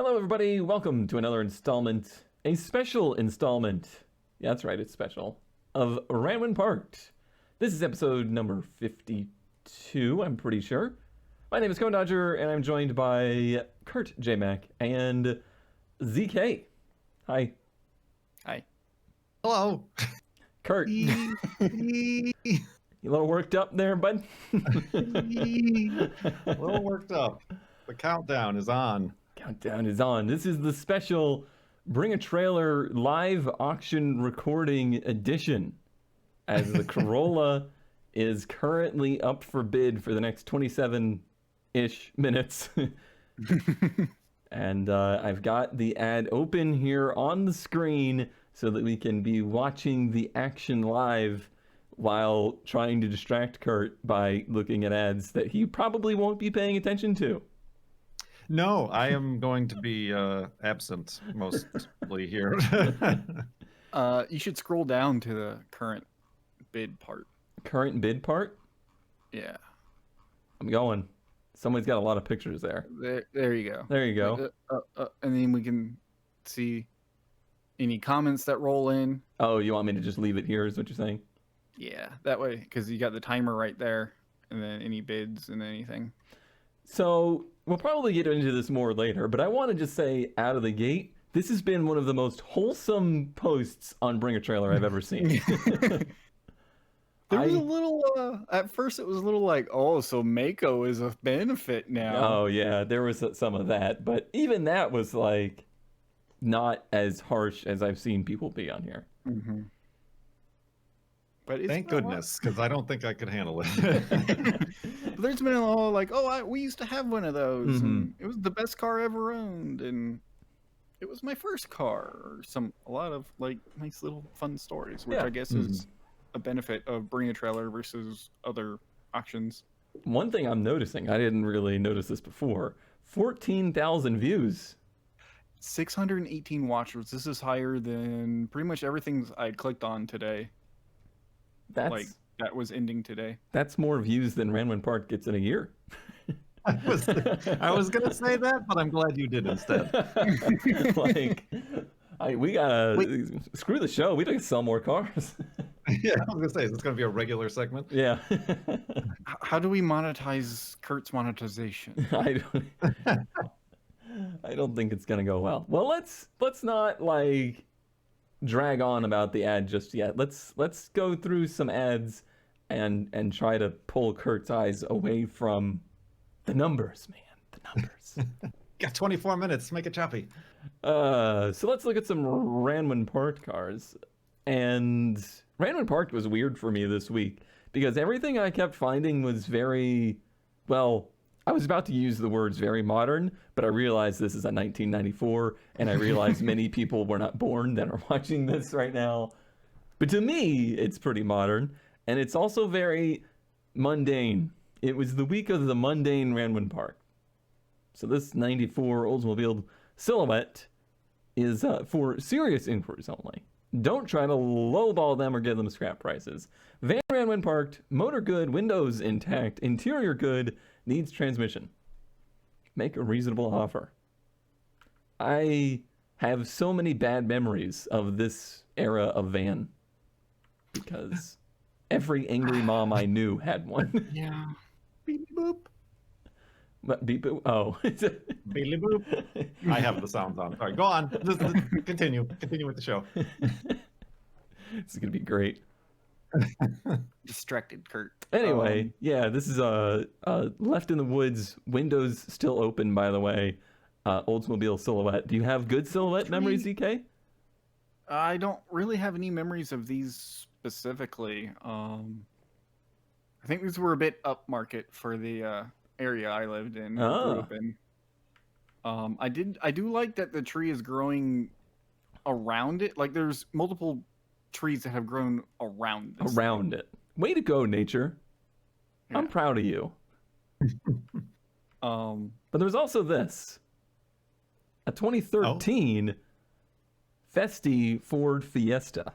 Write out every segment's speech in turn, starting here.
Hello, everybody. Welcome to another installment, a special installment. Yeah, that's right, it's special, of Ranwin Parked. This is episode number 52, I'm pretty sure. My name is Cone Dodger, and I'm joined by Kurt J. Mac and ZK. Hi. Hi. Hello. Kurt. You a little worked up there, bud? A little worked up. The countdown is on. Countdown is on. This is the special Bring a Trailer live auction recording edition, as the Corolla is currently up for bid for the next 27-ish minutes. And I've got the ad open here on the screen so that we can be watching the action live while trying to distract Kurt by looking at ads that he probably won't be paying attention to. No, I am going to be absent mostly here. You should scroll down to the current bid part. Current bid part? Yeah. I'm going. Somebody's got a lot of pictures there. There you go. There you go. And then we can see any comments that roll in. Oh, you want me to just leave it here is what you're saying? Yeah, that way, because you got the timer right there, and then any bids and anything. So we'll probably get into this more later, but I want to just say out of the gate, this has been one of the most wholesome posts on Bring a Trailer I've ever seen. There was a little, at first it was a little like, oh, so Mako is a benefit now. Oh, yeah, there was some of that, but even that was like not as harsh as I've seen people be on here. Mm-hmm. But Thank goodness, because I don't think I could handle it. There's been a lot like, oh, we used to have one of those, Mm-hmm. and it was the best car I ever owned, and it was my first car, or a lot of like nice little fun stories, which Yeah. I guess is a benefit of Bring a Trailer versus other auctions. One thing I'm noticing, I didn't really notice this before, 14,000 views. 618 watchers. This is higher than pretty much everything I clicked on today. That's That was ending today. That's more views than Ranwin Park gets in a year. I was going to say that, but I'm glad you did instead. We gotta screw the show. We gotta sell more cars. Yeah, I was going to say, is this going to be a regular segment? Yeah. How do we monetize Kurt's monetization? I don't think it's gonna go well. Well, let's not like drag on about the ad just yet. Let's go through some ads and try to pull Kurt's eyes away from the numbers, man. The numbers. Got 24 minutes. Make it choppy. So let's look at some Ranwin Park cars. And Ranwin Park was weird for me this week because everything I kept finding was very, well, I was about to use the words very modern, but I realized this is a 1994, and I realized many people were not born that are watching this right now. But to me, it's pretty modern, and it's also very mundane. It was the week of the mundane Ranwin Park. So this 94 Oldsmobile Silhouette is for serious inquiries only. Don't try to lowball them or give them scrap prices. Van Ranwin Parked, motor good, windows intact, interior good, needs transmission. Make a reasonable offer. I have so many bad memories of this era of van because every angry mom I knew had one. Yeah. Beep boop. But beep boop. Oh. Beep boop. I have the sounds on. Sorry, go on. Just continue. Continue with the show. This is going to be great. Distracted Kurt. Anyway, yeah, this is Left in the Woods, windows still open, by the way, Oldsmobile Silhouette. Do you have good Silhouette memories, ZK? I don't really have any memories of these specifically. I think these were a bit upmarket for the area I lived in. Grew up in. I do like that the tree is growing around it. Like there's multiple trees that have grown around this Around it. Way to go, nature. Yeah. I'm proud of you. But there's also this. A 2013 Festi Ford Fiesta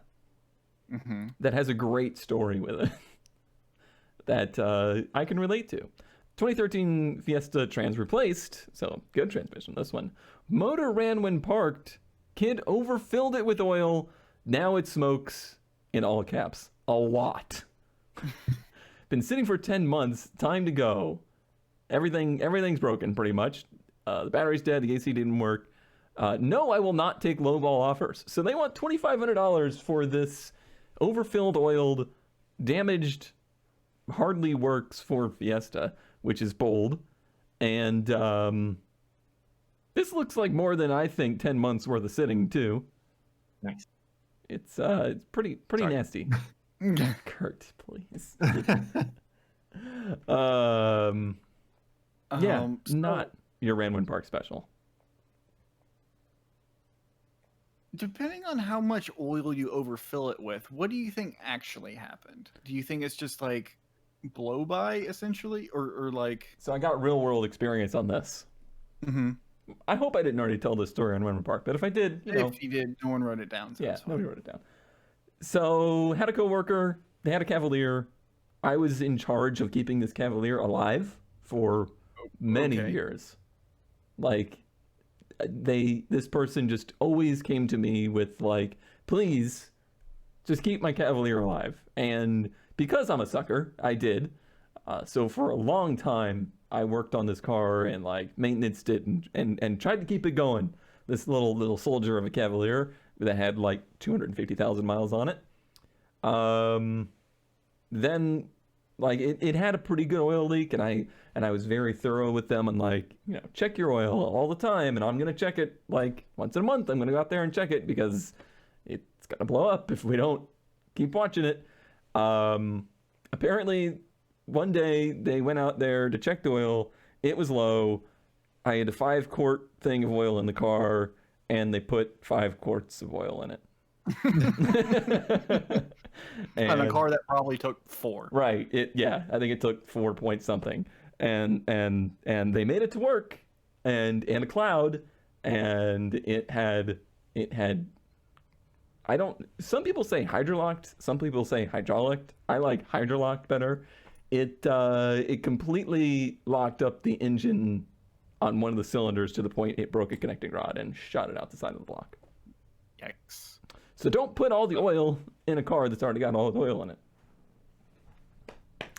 that has a great story with it that I can relate to. 2013 Fiesta Trans replaced, so good transmission, this one. Motor ran when parked. Kid overfilled it with oil. Now it smokes, in all caps, a lot. Been sitting for 10 months. Time to go. Everything's broken, pretty much. The battery's dead. The AC didn't work. No, I will not take lowball offers. So they want $2,500 for this overfilled, oiled, damaged, hardly works Ford Fiesta, which is bold. And this looks like more than I think 10 months worth of sitting too. Nice. It's pretty nasty. Kurt, please. Not your Ranwin Park special. Depending on how much oil you overfill it with, what do you think actually happened? Do you think it's just like blow by essentially, or like? So I got real world experience on this. Mm-hmm. I hope I didn't already tell this story on Ranwin Park, but if I did, if you did, no one wrote it down. So yeah, nobody wrote it down. So had a coworker. They had a Cavalier. I was in charge of keeping this Cavalier alive for many years. Like, this person just always came to me with like, please just keep my Cavalier alive. And because I'm a sucker, I did. So for a long time, I worked on this car and like maintenanced it and tried to keep it going. This little soldier of a Cavalier that had like 250,000 miles on it. Then like it had a pretty good oil leak, and I was very thorough with them and like, check your oil all the time, and I'm gonna check it like once in a month. I'm gonna go out there and check it because it's gonna blow up if we don't keep watching it. Apparently one day they went out there to check the oil. It was low. I had a 5-quart thing of oil in the car, and they put 5 quarts of oil in it. And a car that probably took 4. Right. I think it took 4 point something. And they made it to work, and a cloud, and it had some people say hydrolocked, some people say hydraulic. I like hydrolocked better. It completely locked up the engine on one of the cylinders to the point it broke a connecting rod and shot it out the side of the block. Yikes. So don't put all the oil in a car that's already got all the oil in it.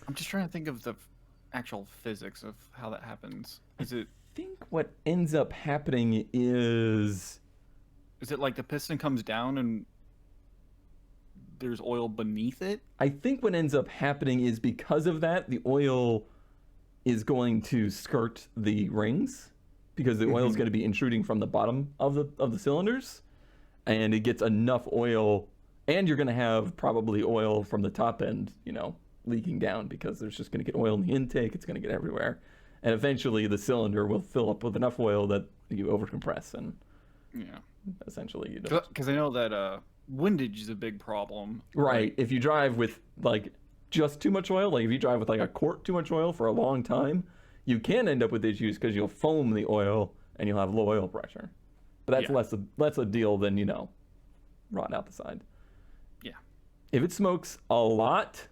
I'm just trying to think of the actual physics of how that happens. I think what ends up happening is it like the piston comes down and there's oil beneath it? I think what ends up happening is because of that, the oil is going to skirt the rings because the oil is going to be intruding from the bottom of the cylinders, and it gets enough oil, and you're going to have probably oil from the top end, leaking down because there's just going to get oil in the intake. It's going to get everywhere, and eventually the cylinder will fill up with enough oil that you overcompress, and essentially you don't. Because I know that windage is a big problem. Right. If you drive with like just too much oil, like if you drive with like a quart too much oil for a long time, you can end up with issues because you'll foam the oil and you'll have low oil pressure. But that's less a deal than, rot out the side. Yeah. If it smokes a lot,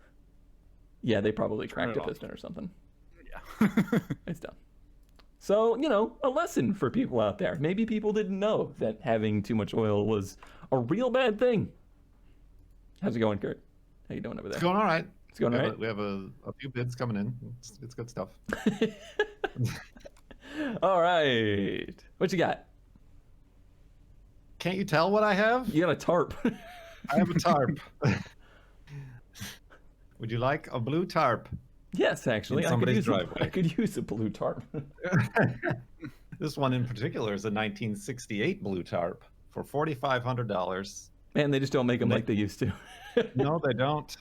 they probably cracked a piston or something. Yeah. It's done. So, a lesson for people out there. Maybe people didn't know that having too much oil was a real bad thing. How's it going, Kurt? How you doing over there? It's going all right. It's going all right? We have a few bids coming in. It's good stuff. All right. What you got? Can't you tell what I have? You got a tarp. I have a tarp. Would you like a blue tarp? Yes, actually. I could use a blue tarp. This one in particular is a 1968 blue tarp for $4,500. Man, they just don't make them like they used to. No, they don't.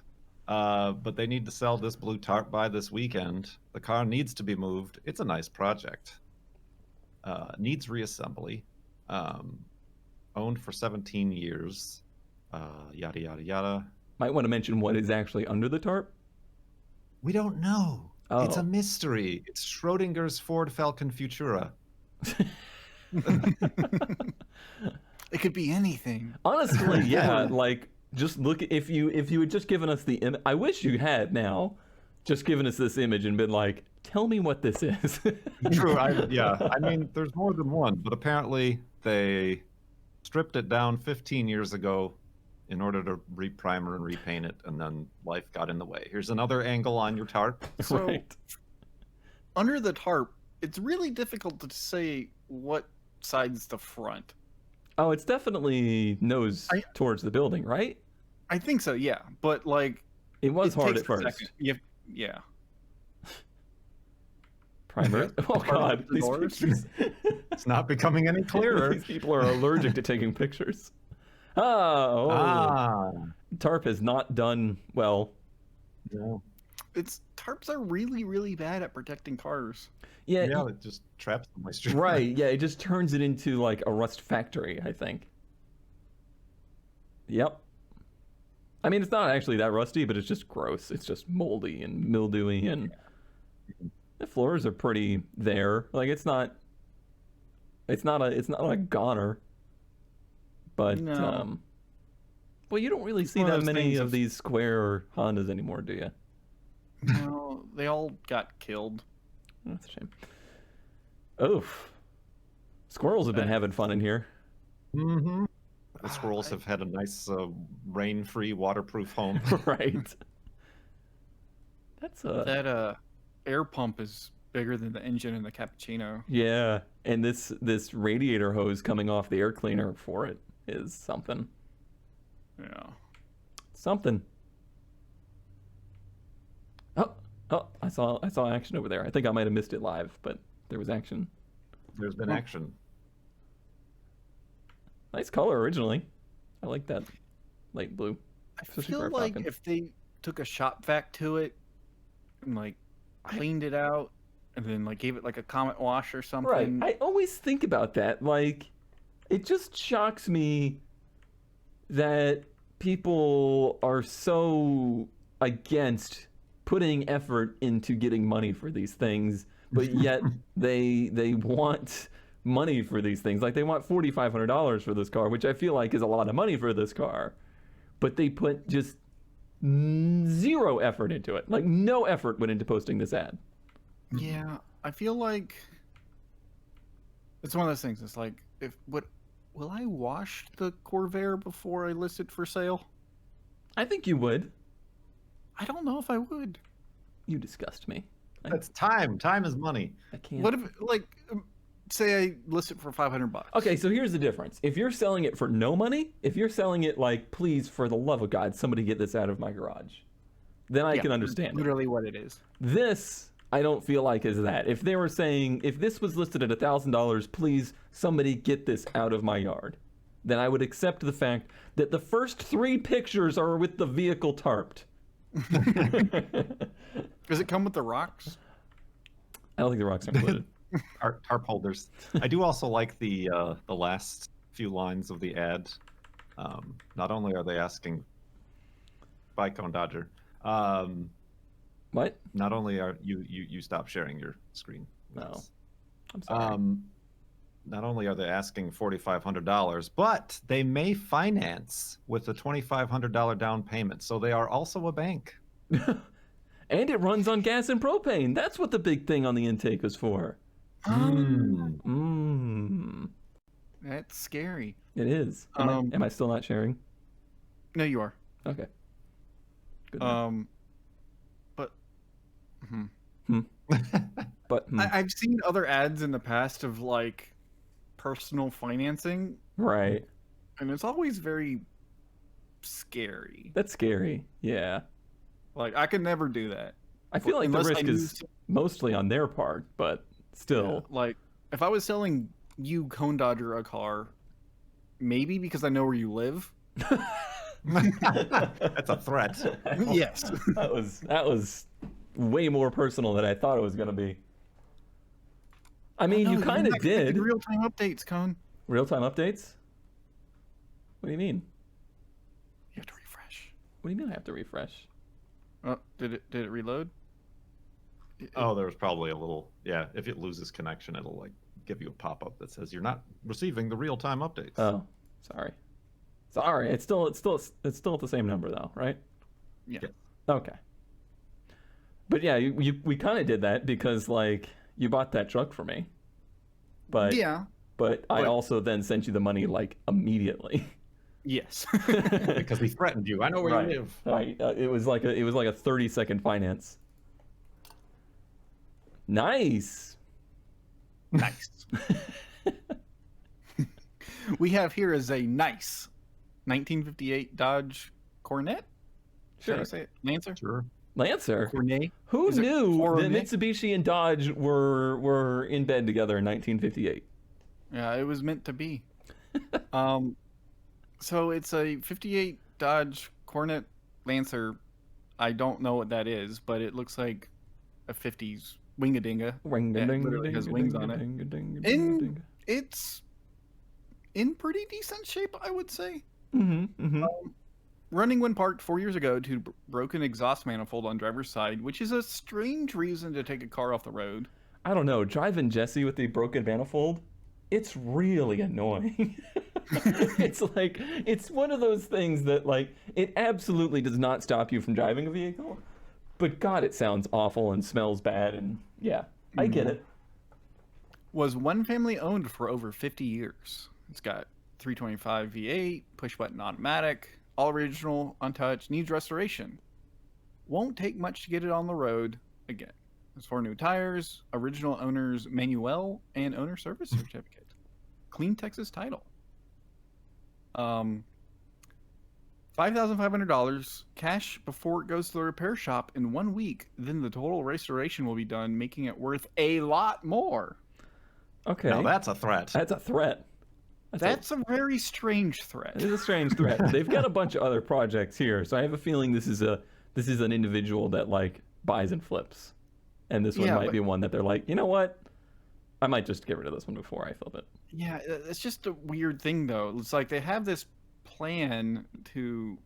But they need to sell this blue tarp by this weekend. The car needs to be moved. It's a nice project. Needs reassembly. Owned for 17 years. Yada, yada, yada. Might want to mention what is actually under the tarp. We don't know. Oh. It's a mystery. It's Schrodinger's Ford Falcon Futura. It could be anything. Honestly, yeah. Like, just look. If you had just given us the I wish you had now, just given us this image and been like, tell me what this is. True. I mean, there's more than one, but apparently they stripped it down 15 years ago in order to reprimer and repaint it, and then life got in the way. Here's another angle on your tarp. So Right. under the tarp, it's really difficult to say what side's the front. Oh, it's definitely nose towards the building, right? I think so, yeah. But like, It was hard takes at first. a second. Yeah. Primer. Oh Part of God, the these doors. pictures. It's not becoming any clearer. These people are allergic to taking pictures. Oh. Tarp has not done well. No. Tarps are really, really bad at protecting cars. Yeah, Yeah, it just traps the moisture. right. Yeah, it just turns it into like a rust factory, I think. Yep. I mean, it's not actually that rusty, but it's just gross. It's just moldy and mildewy, and the floors are pretty there. Like it's not a goner. But No. well, you don't really see one of that those many things of of- these square Hondas anymore, do you? No, they all got killed. That's a shame. Oof. Squirrels have been having fun in here. Mm-hmm. The squirrels have had a nice rain-free, waterproof home. Right. That's That air pump is bigger than the engine in the cappuccino. yeah, and this radiator hose coming off the air cleaner for it is something. Yeah. Something. Oh, I saw action over there. I think I might have missed it live, but there was action. There's been action. Nice color originally. I like that light blue. I Especially feel for a like Falcon. if they took a shop vac to it and like cleaned it out and then like gave it like a Comet wash or something. Right. I always think about that. Like, it just shocks me that people are so against putting effort into getting money for these things, but yet they want money for these things. Like, they want $4,500 for this car, which I feel like is a lot of money for this car, but they put just zero effort into it. Like, no effort went into posting this ad. Yeah, I feel like it's one of those things. It's like, will I wash the Corvair before I list it for sale? I think you would. I don't know if I would. You disgust me. That's time. Time is money. I can't. What if, like, say I list it for $500? Okay, so here's the difference. If you're selling it for no money, if you're selling it like, please, for the love of God, somebody get this out of my garage, then I can understand it. Literally what it is. This, I don't feel like is that. If they were saying, if this was listed at $1,000, please, somebody get this out of my yard, then I would accept the fact that the first 3 pictures are with the vehicle tarped. Does it come with the rocks? I don't think the rocks are included. Tarp holders. I do also like the last few lines of the ad. Not only are they asking, "Bye, Cone Dodger." What? Not only are you stop sharing your screen. No. I'm sorry. Not only are they asking $4,500, but they may finance with a $2,500 down payment. So they are also a bank. And it runs on gas and propane. That's what the big thing on the intake was for. That's scary. It is. Am I still not sharing? No, you are. Okay. Good enough. But But I've seen other ads in the past of like personal financing, right. and it's always very scary. That's scary. Yeah. Like, I could never do that. I feel like the Unless I risk knew is mostly on their part, but still. Like, if I was selling you, Cone Dodger, a car, maybe because I know where you live. That's a threat. Yes. That was way more personal than I thought it was going to be. I mean, you kind of did. Real-time updates, Cone. Real-time updates? What do you mean? You have to refresh. What do you mean I have to refresh? Oh, did it reload? Oh, there was probably a little. Yeah, if it loses connection, it'll like give you a pop-up that says you're not receiving the real-time updates. Oh, sorry. Sorry. It's still at the same number though, right? Yeah. Okay. But yeah, we kind of did that because like you bought that truck for me. But Yeah. but I But- also then sent you the money like immediately. Yes. Because we threatened you. I know where you live. Right. It was like a 30-second finance. Nice. Nice. We have here is a nice 1958 Dodge Coronet. Should I Sure. say it? Lancer? Sure. Lancer. Coronet? Who Is it knew that Coronet? Mitsubishi and Dodge were in bed together in 1958? Yeah, it was meant to be. So it's a 58 Dodge Coronet Lancer. I don't know what that is, but it looks like a 50s wingadinga. It literally has wings on it. And it's in pretty decent shape, I would say. Running when parked 4 years ago to broken exhaust manifold on driver's side, which is a strange reason to take a car off the road. I don't know. Driving Jesse with the broken manifold, it's really annoying. It's like, it's one of those things that like, it absolutely does not stop you from driving a vehicle, but God, it sounds awful and smells bad, and yeah, I get it. Was one family owned for over 50 years. It's got 325 V8, push button automatic, all original, untouched, needs restoration. Won't take much to get it on the road again. There's 4 new tires, original owner's manual, and owner service certificate. Clean Texas title. $5,500 cash before it goes to the repair shop in 1 week. Then the total restoration will be done, making it worth a lot more. Okay. Now that's a threat. That's a threat. That's a very strange It threat. is a strange threat. They've got a bunch of other projects here, so I have a feeling this is an individual that like buys and flips, and this one Yeah, might but- be one that they're like, you know what, I might just get rid of this one before I flip it. Yeah, it's just a weird thing though. It's like they have this plan to,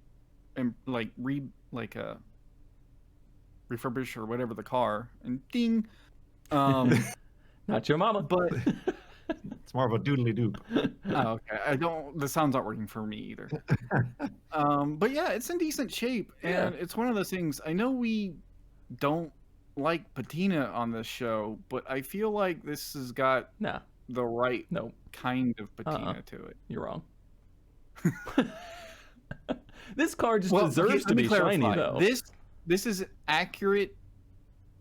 refurbish or whatever the car, and ding, Not your mama. but It's more of a doodly doop. oh, okay, the sounds aren't working for me either. But yeah, it's in decent shape, and it's one of those things. I know we don't like patina on this show, but I feel like this has got Nah, the right no, kind of patina to it. you're wrong. This car just Well, deserves okay, to let me be clarify. shiny, though. This is accurate.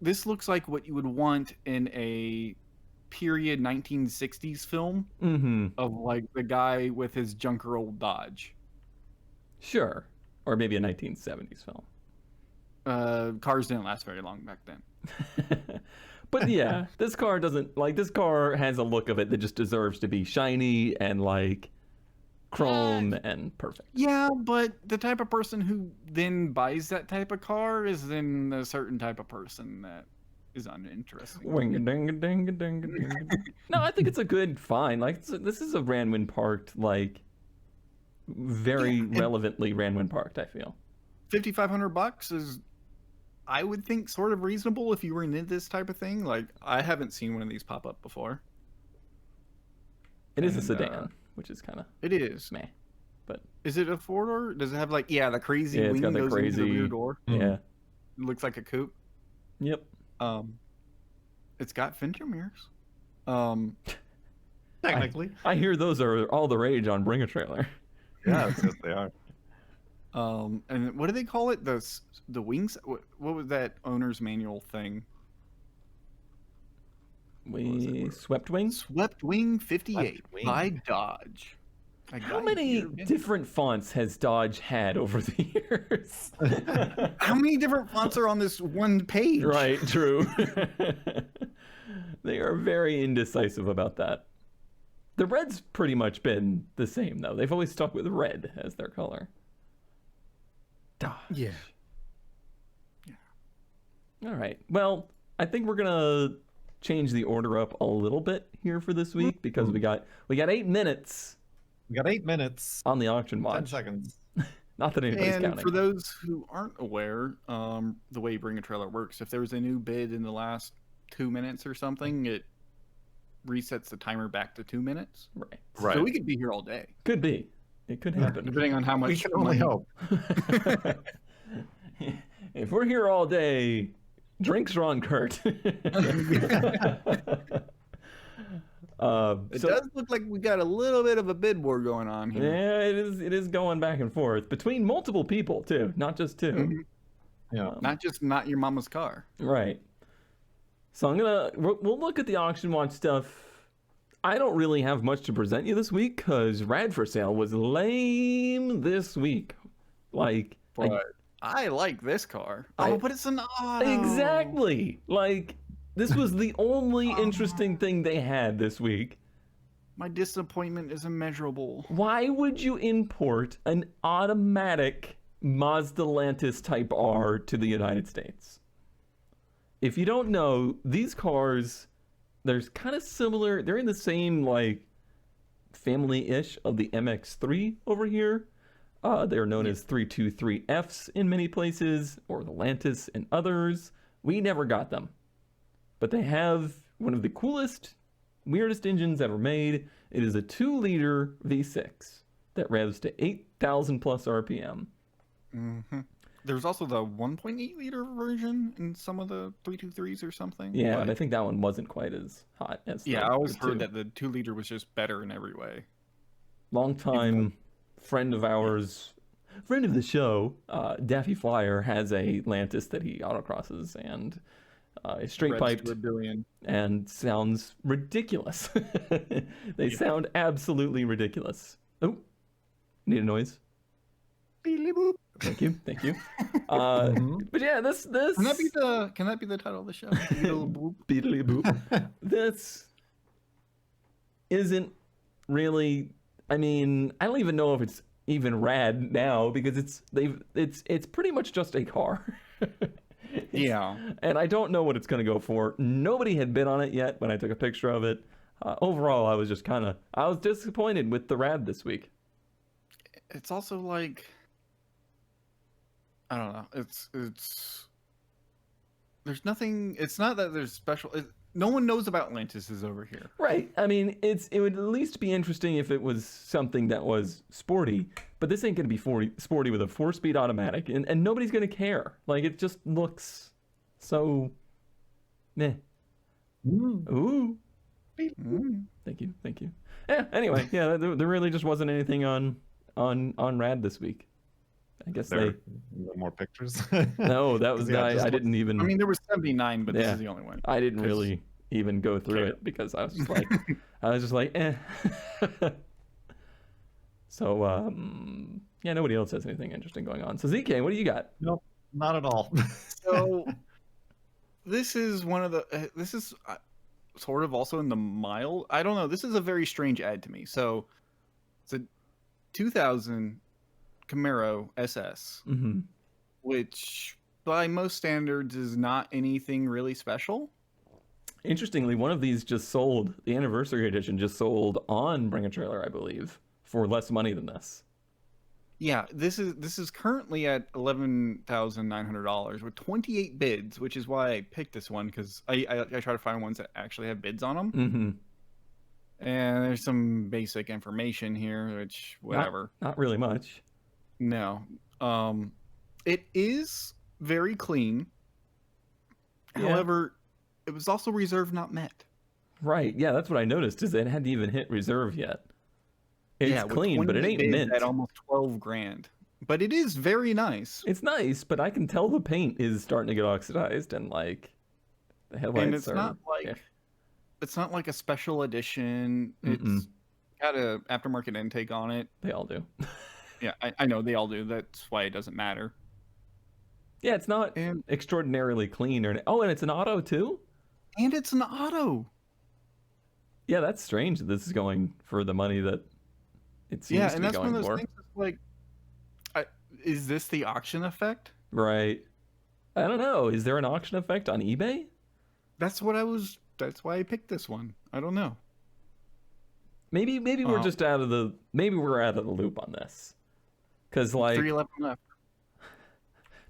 This looks like what you would want in a period 1960s film of like the guy with his junker old Dodge. Sure, or maybe a 1970s film. Cars didn't last very long back then. But yeah, this car has a look of it that just deserves to be shiny and like chrome and perfect. Yeah, but the type of person who then buys that type of car is then a certain type of person that is uninteresting. No, I think it's a good find. Like this is a Ranwin parked, like very relevantly Ranwin parked, I feel. $5,500 is, I would think, sort of reasonable if you were into this type of thing. Like, I haven't seen one of these pop up before. It is a And, sedan, which is kind of It is. meh. But Is it a 4-door? Does it have like the crazy Yeah, it's wing got the goes into the crazy- rear door? yeah, It looks like a coupe. yep. It's got fender mirrors. Technically. I hear those are all the rage on Bring a Trailer. Yeah, yes, they are. And what do they call it? The wings? What was that owner's manual thing? Swept wings. Swept Wing 58 Swept Wing. by Dodge. I How got it many here. different fonts has Dodge had over the years? How many different fonts are on this one page? Right, true. They are very indecisive about that. The red's pretty much been the same, though. They've always stuck with red as their color. Dodge. Yeah. All right. Well, I think we're gonna change the order up a little bit here for this week because we got 8 minutes We got 8 minutes, on the auction 10 watch. seconds. Not that anybody's And counting. for those who aren't aware, the way Bring a Trailer works, if there was a new bid in the last 2 minutes or something, it resets the timer back to 2 minutes. Right. Right. So we could be here all day, Could be. It could happen. depending on how much. We can only money- hope. If we're here all day, Drinks Ron Kurt. It does look like we got a little bit of a bid war going on here. Yeah, it is going back and forth between multiple people too, not just two. Mhm. Yeah. Not your mama's car. Right. So we'll look at the auction watch stuff. I don't really have much to present you this week because Rad for Sale was lame this week. Like, But I like this car. But it's an auto. exactly. Like, this was the only interesting thing they had this week. My disappointment is immeasurable. Why would you import an automatic Mazda Lantis Type R to the United States? If you don't know, these cars, they're kind of similar. They're in the same, like, family-ish of the MX-3 over here. They're known as 323Fs in many places, or the Lantis in others. We never got them. But they have one of the coolest, weirdest engines ever made. It is a 2-liter V6 that revs to 8,000 plus RPM. Mm-hmm. There's also the 1.8 liter version in some of the 323s or something. Yeah, and I think that one wasn't quite as hot as I always heard that the 2 liter was just better in every way. Longtime friend of ours, friend of the show, Daffy Flyer, has a Lantis that he autocrosses and is straight piped and sounds ridiculous. They sound absolutely ridiculous. Oh, need a noise? Thank you. But yeah, this can that be the title of the show? Beedly boop. This isn't really. I mean, I don't even know if it's even rad now because it's pretty much just a car. Yeah. And I don't know what it's going to go for. Nobody had bid on it yet when I took a picture of it. Overall, I was disappointed with the rad this week. It's also like, I don't know. It's there's nothing. It's not that there's special. No one knows about Lantises over here. Right. I mean, it would at least be interesting if it was something that was sporty, but this ain't going to be sporty with a 4-speed automatic, and nobody's going to care. Like, it just looks so meh. Ooh. Thank you. Yeah, anyway, yeah, there really just wasn't anything on Rad this week. I guess no more pictures. No, that was I didn't even. I mean, there was 79, but this is the only one. I didn't really even go through it because I was just like, eh. So yeah, nobody else has anything interesting going on. So ZK, what do you got? Nope, not at all. So this is one of the. This is sort of also in the mild. I don't know. This is a very strange ad to me. So it's a 2000 Camaro SS, which by most standards is not anything really special. Interestingly, one of these just sold, the anniversary edition just sold on Bring a Trailer, I believe, for less money than this. Yeah, this is currently at $11,900 with 28 bids, which is why I picked this one, because I try to find ones that actually have bids on them. Mm-hmm. And there's some basic information here, which whatever. Not really much. No. It is very clean. Yeah. However, it was also reserve not met. Right. Yeah, that's what I noticed, is it hadn't even hit reserve yet. It's clean, but it ain't mint. At almost $12,000. But it is very nice. It's nice, but I can tell the paint is starting to get oxidized, and like the headlights and it's not like it's not like a special edition. It's got a aftermarket intake on it. They all do. Yeah, I know they all do. That's why it doesn't matter. Yeah, it's not extraordinarily clean and it's an auto too? And it's an auto. Yeah, that's strange that this is going for the money that it seems to be going for. Yeah, and that's one of those things that's like, is this the auction effect? Right. I don't know. Is there an auction effect on eBay? That's why I picked this one. I don't know. Maybe we're just out of the loop on this. Because like 311 left.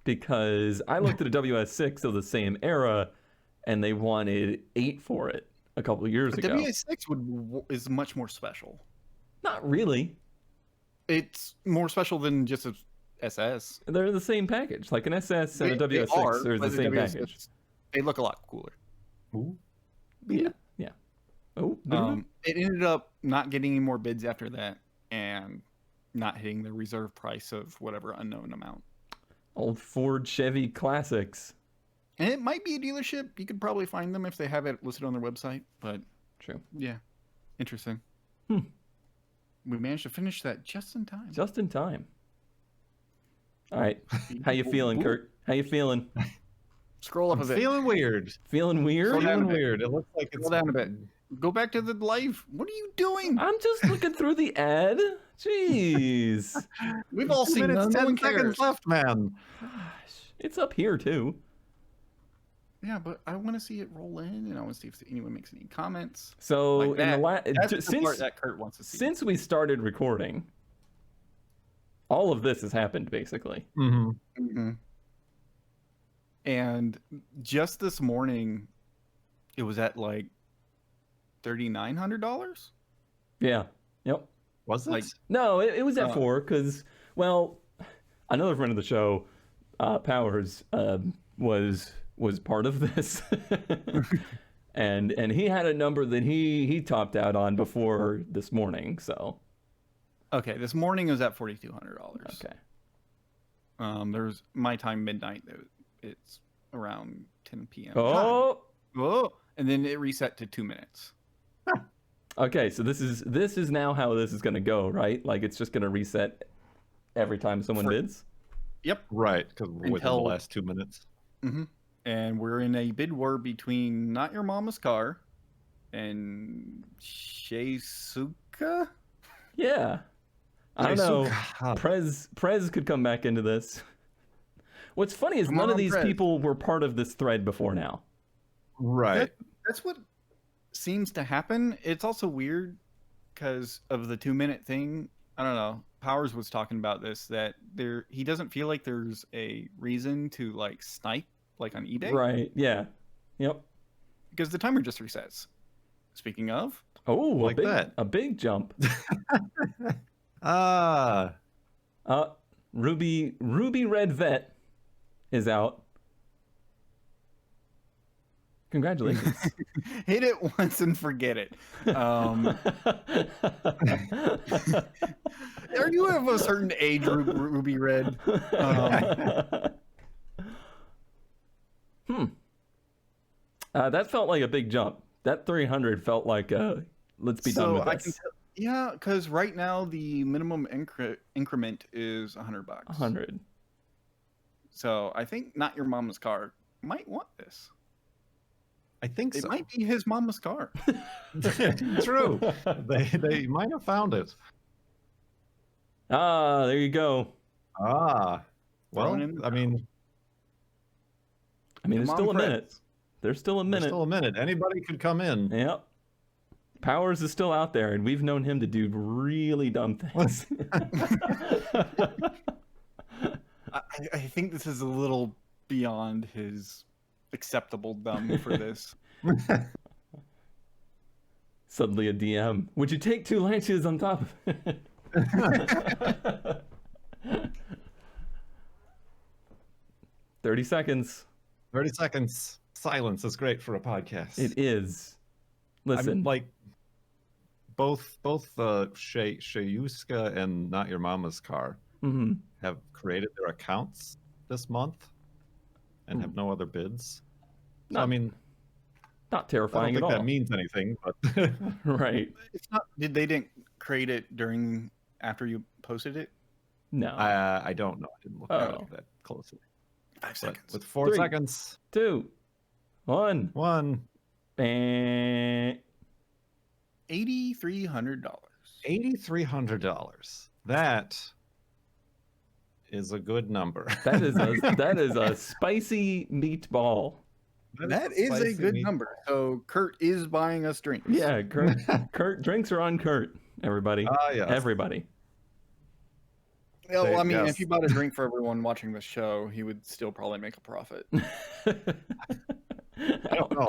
Because I looked at a WS6 of the same era, and they wanted 8 for it a couple of years ago. WS6 is much more special. Not really. It's more special than just a SS. They're the same package. Like an SS and a WS6 are the same package. they look a lot cooler. Ooh. Yeah. Oh, It ended up not getting any more bids after that, and not hitting the reserve price of whatever unknown amount. old Ford Chevy classics. And it might be a dealership. You could probably find them if they have it listed on their website. But True. yeah, interesting. Hmm. We managed to finish that just in time. Just in time. All right. How you feeling, Kurt? How you feeling? Scroll up I'm a bit. feeling weird. Feeling weird? Scroll down a Feeling bit. weird. It looks like it's Scroll down a bit. Go back to the live. What are you doing? I'm just looking through the ad. Jeez. We've all 2 seen minutes, them. No 10 one seconds cares. left, man. Gosh. It's up here too. Yeah, but I want to see it roll in, and I want to see if anyone makes any comments. So Like in the That's the since part that Kurt wants to see. since we started recording, all of this has happened basically. Mm-hmm. Mm-hmm. And just this morning, it was at like $3,900. Yeah. Yep. Was it? Like- No, it was at 4 because, well, another friend of the show, Powers, was part of this, and he had a number that he topped out on before this morning. So Okay, this morning it was at $4,200. okay. There's my time midnight. It's around 10 p.m. Oh, Whoa! And then it reset to 2 minutes. okay. So this is now how this is gonna go, right? Like it's just gonna reset every time someone bids. Yep. Right, because within the Until- last 2 minutes. Mm-hmm. And we're in a bid war between Not Your Mama's Car and Shizuka. Yeah. I don't know. Shizuka. Prez could come back into this. What's funny is Come none of on, these Prez. people were part of this thread before now. Right. That's what seems to happen. It's also weird because of the 2 minute thing. I don't know. Powers was talking about this, that he doesn't feel like there's a reason to like snipe like on eBay, Right. Yeah. Yep. because the timer just resets. Speaking of, Oh, Like that. a big jump. Ah. Ruby Red Vet is out. Congratulations. hit it once and forget it. Or you have a certain age, Ruby Red. That felt like a big jump. That 300 felt like let's be done with I this. can tell, yeah, because right now the minimum increment is $100. 100. So I think Not Your Mama's Car might want this. I think It so. might be his mama's car. True. They might have found it. Ah, there you go. Ah. Well, Thrown in the I mean, There's Come still a on, minute. Prez. There's still a there's minute. still a minute. Anybody could come in. Yep. Powers is still out there, and we've known him to do really dumb things. I think this is a little beyond his acceptable dumb for this. Suddenly a DM. Would you take 2 Lancias on top of it? 30 seconds. 30 seconds. Silence is great for a podcast. It is. Listen. I mean, like both Shayuska and Not Your Mama's Car Mhm. have created their accounts this month and have no other bids. So, I Not- mean, Not I don't terrifying think at all. that means anything, but Right. It's not. They didn't create it after you posted it? No. I don't know. I didn't look at Oh. it that closely. 5 But seconds. with 4 3. seconds, 2. 1. 1, Bang. $8,300. $8,300. That is a good number. That is a spicy meatball. That is a spicy good meat. number. So Kurt is buying us drinks. Yeah, Kurt drinks are on Kurt, everybody. Ah, yes. Everybody. Yeah, well, I mean, Yes. if he bought a drink for everyone watching the show, he would still probably make a profit. I don't know.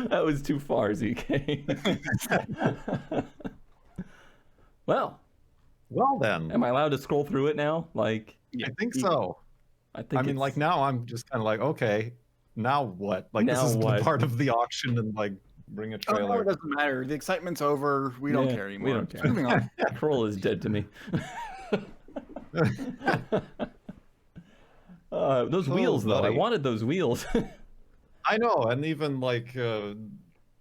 that was too far, ZK. Well, Well then, am I allowed to scroll through it now? Like, I think so. I think I mean, like now I'm just kind of like, okay, now what? Like this Now is what? part of the auction, and like bring a Oh, no, trailer. it doesn't matter. The excitement's over. We don't care anymore. We don't care. Moving on. Corolla is dead to me. Those wheels, though. I buddy. wanted those wheels. I know, and even like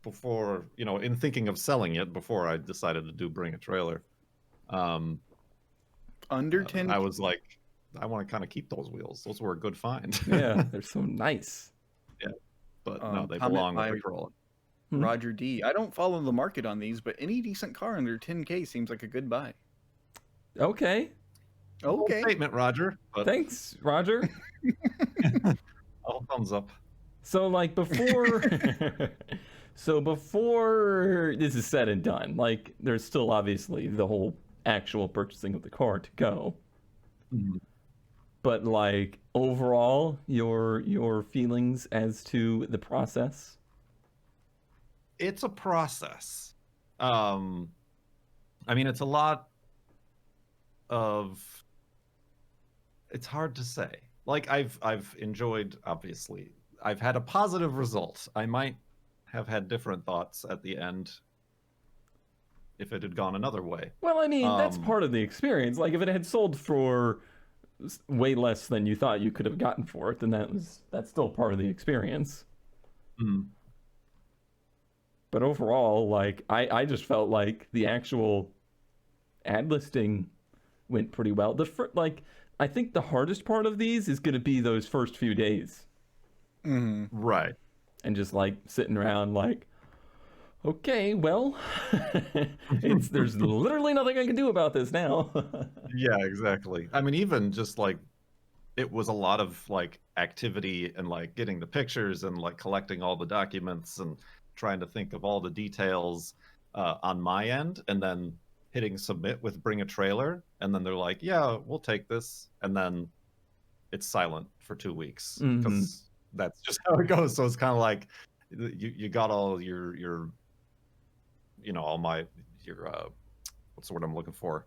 before, in thinking of selling it, before I decided to bring a trailer, Under 10. I was like, I want to kind of keep those wheels. Those were a good find. Yeah, they're so nice. Yeah, but no, they comment belong with by the Corolla. Roger D. I don't follow the market on these, but any decent car under 10K seems like a good buy. Okay. Bold Okay. statement, Roger. But Thanks, Roger. all thumbs up. So, like, before... So before this is said and done, like, there's still obviously the whole actual purchasing of the car to go. Mhm. But, like, overall, your feelings as to the process? It's a process. I mean, it's a lot of. It's hard to say. Like I've enjoyed. Obviously, I've had a positive result. I might have had different thoughts at the end if it had gone another way. Well, I mean, that's Um, part of the experience. Like, if it had sold for way less than you thought you could have gotten for it, then that's still part of the experience. mm, But overall, like, I just felt like the actual ad listing went pretty well. Like, I think the hardest part of these is going to be those first few days. right. And just, like, sitting around like, okay, well, there's literally nothing I can do about this now. Yeah, exactly. I mean, even just like it was a lot of like activity and like getting the pictures and like collecting all the documents and trying to think of all the details on my end, and then hitting submit with bring a trailer, and then they're like, yeah, we'll take this, and then it's silent for 2 weeks because that's just how it goes. So it's kind of like you got all your all my your what's the word I'm looking for,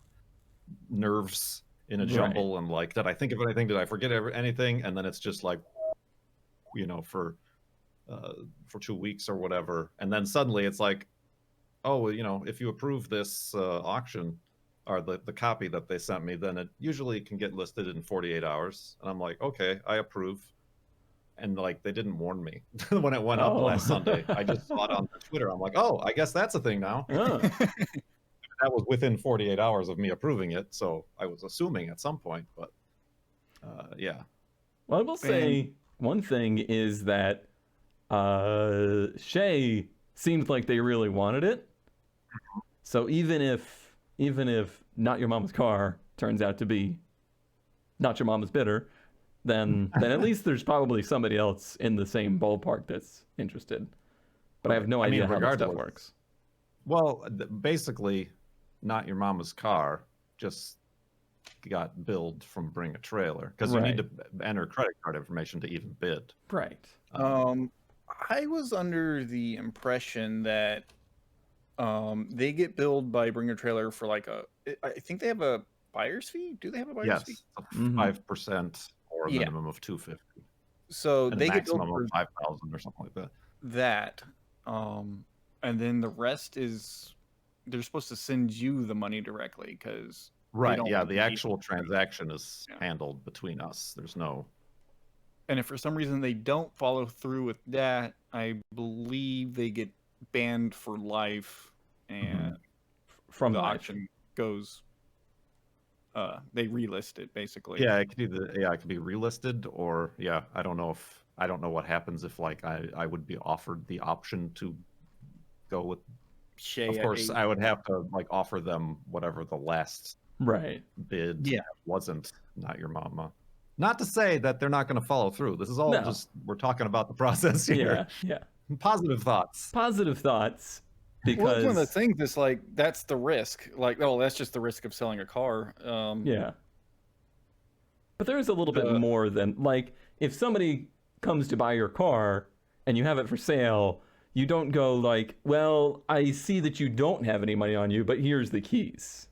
nerves in a jumble, and like, did I think of anything, did I forget anything, and then it's just like for 2 weeks or whatever, and then suddenly it's like, oh, if you approve this auction or the copy that they sent me, then it usually can get listed in 48 hours, and I'm like, okay, I approve. And like, they didn't warn me when it went up last Sunday. I just saw it on Twitter. I'm like, oh, I guess that's a thing now. That was within 48 hours of me approving it, so I was assuming at some point, but yeah. Well, I will say one thing is that Shay seemed like they really wanted it. So even if Not Your Mama's Car turns out to be Not Your Mama's Bitter, then at least there's probably somebody else in the same ballpark that's interested. But I have no idea how that stuff works. Well, basically, Not Your Mama's Car just got billed from Bring a Trailer, because you need to enter credit card information to even bid. Right. I was under the impression that they get billed by Bring a Trailer for like I think they have a buyer's fee. Do they have a buyer's fee? Yes, 5% or a minimum of $250. So and they get maximum billed of 5,000 or something like that. That, and then the rest is they're supposed to send you the money directly, because Yeah, the actual transaction is handled between us. There's no. And if for some reason they don't follow through with that, I believe they get banned for life, and from the life. auction goes. They relist it basically. Yeah, it could be it could be relisted, or I don't know what happens if like I would be offered the option to go with. Shay, of course, I would have to like offer them whatever the last bid wasn't Not Your Mama. Not to say that they're not going to follow through. This is all just, we're talking about the process here. Yeah. Positive thoughts. Because well, it's one of the things that's like, that's the risk. Like, oh, that's just the risk of selling a car. Yeah. But there is a little bit more than, like, if somebody comes to buy your car and you have it for sale, you don't go like, well, I see that you don't have any money on you, but here's the keys.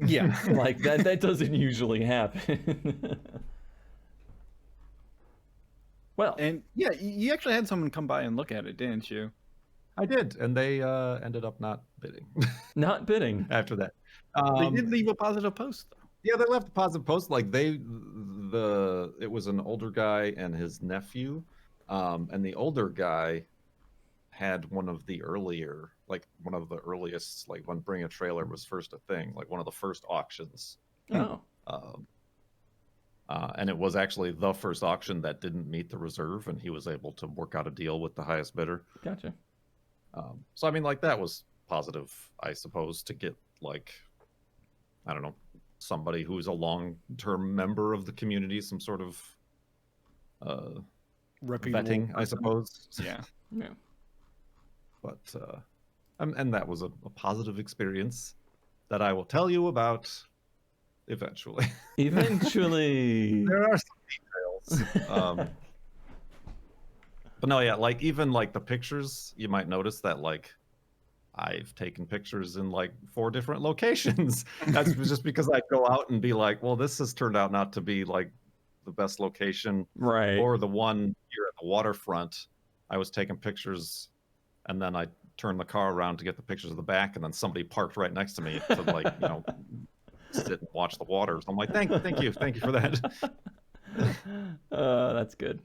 Yeah. Like, that doesn't usually happen. Well, And yeah, you actually had someone come by and look at it, didn't you? I did, and they ended up not bidding not bidding. after that. They did leave a positive post, though. Yeah, they left a positive post. Like it was an older guy and his nephew, and the older guy had one of the earliest, like when Bring a Trailer was first a thing, like one of the first auctions. Oh. And it was actually the first auction that didn't meet the reserve, and he was able to work out a deal with the highest bidder. Gotcha. So I mean, like that was positive, I suppose, to get like, I don't know, somebody who's a long-term member of the community, some sort of Reputable vetting, I person. suppose. Yeah. Yeah. But and that was a positive experience that I will tell you about eventually. Eventually. There are some details. But no, yeah, like even like the pictures, you might notice that like I've taken pictures in like 4 different locations. That's just because I go out and be like, well, this has turned out not to be like the best location, Right. or the one here at the waterfront. I was taking pictures, and then I turned the car around to get the pictures of the back, and then somebody parked right next to me to like, you know, sit and watch the water. So I'm like, thank you for that. That's good.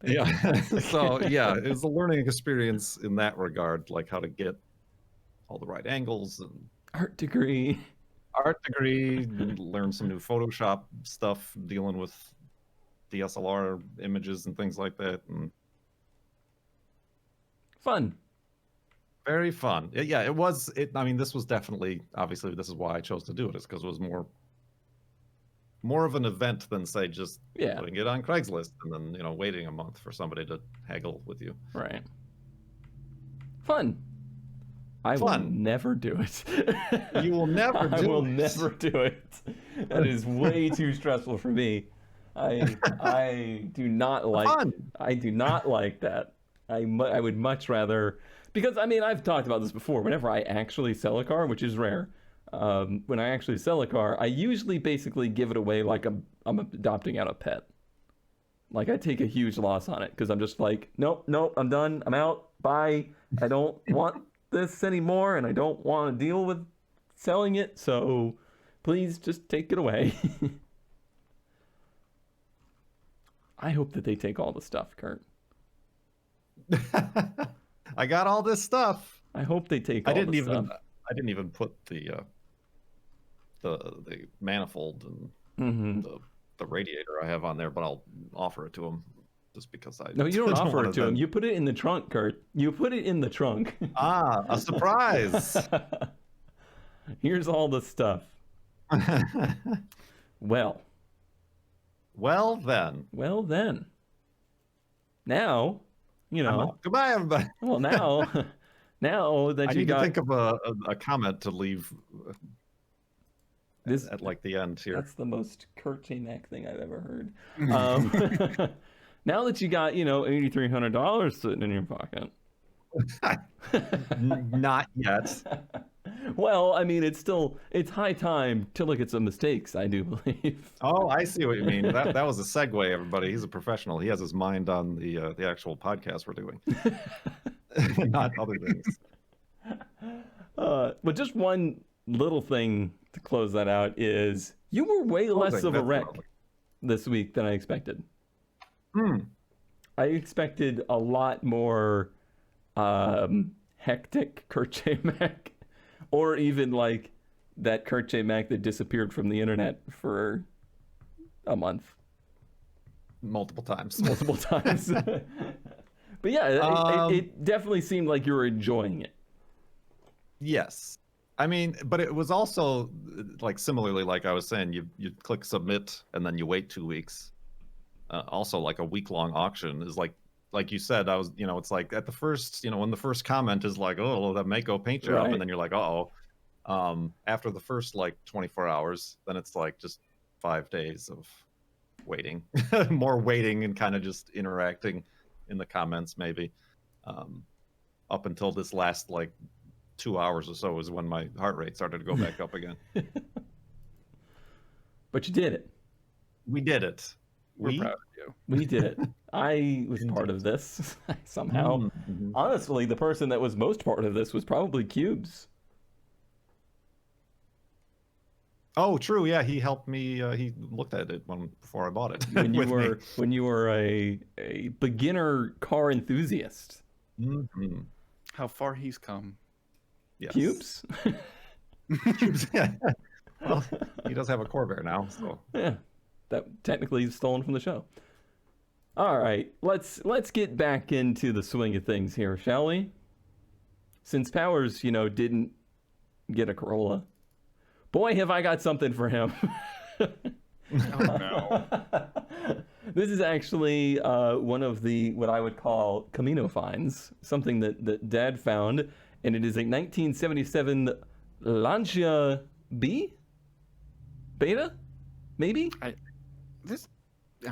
Yeah. So yeah, it was a learning experience in that regard, like how to get all the right angles and Art degree. learn some new Photoshop stuff, dealing with DSLR images and things like that, and Fun. very fun. Yeah, it was. I mean, this was definitely, obviously, this is why I chose to do it, is because it was more of an event than say just putting it on Craigslist and then, you know, waiting a month for somebody to haggle with you. Right. Fun. I will never do it. You will never do it. I will never do it. That is way too stressful for me. I do not like Fun. I do not like that. I would much rather, because I mean, I've talked about this before. Whenever I actually sell a car, which is rare, when I actually sell a car, I usually basically give it away like I'm adopting out a pet. Like I take a huge loss on it because I'm just like, nope, I'm done. I'm out. Bye. I don't want this anymore, and I don't want to deal with selling it. So please just take it away. I hope that they take all the stuff, Kurt. I got all this stuff. I hope they take all the stuff. I didn't even put the manifold and the radiator I have on there, but I'll offer it to him just because I. No, you don't offer it to him. You put it in the trunk, Kurt. You put it in the trunk. Ah, a surprise. Here's all the stuff. Well then. Now, you know. Goodbye, everybody. Well, now that I you need got. to think of a comment to leave this at like the end here. That's the most Kurt J. Mack thing I've ever heard. Now that you got, you know, $8,300 sitting in your pocket. Not yet. Well, I mean, it's high time to look at some mistakes, I do believe. Oh, I see what you mean. That was a segue, everybody. He's a professional. He has his mind on the actual podcast we're doing, not other things. But just one little thing to close that out is you were way less of a wreck this week than I expected. I expected a lot more hectic Kurt J. Mack, or even like that Kurt J. Mack that disappeared from the internet for a month. Multiple times. But yeah, it definitely seemed like you were enjoying it. Yes. I mean, but it was also like similarly, like I was saying, you click submit and then you wait 2 weeks. Also, like a week-long auction is like you said, it's like at the first, when the first comment is like, oh, that Mako paint job, Right. and then you're like, uh-oh. After the first like 24 hours, then it's like just 5 days of waiting, more waiting and kind of just interacting in the comments maybe. Up until this last like 2 hours or so is when my heart rate started to go back up again. But you did it. We did it. We're proud of you. We did it. I was part of this somehow. Mm-hmm. Honestly, the person that was most part of this was probably Cubes. Oh, true. Yeah, he helped me. He looked at it before I bought it. When you were a beginner car enthusiast. Mm-hmm. How far he's come. Yes. Cubes? Cubes. Yeah. Well, he does have a Corvair now, so Yeah, that technically is stolen from the show. All right, let's get back into the swing of things here, shall we? Since Powers, didn't get a Corolla, boy, have I got something for him. Oh no. This is actually one of the what I would call Camino finds, something that Dad found, and it is a 1977 Lancia Beta, maybe. I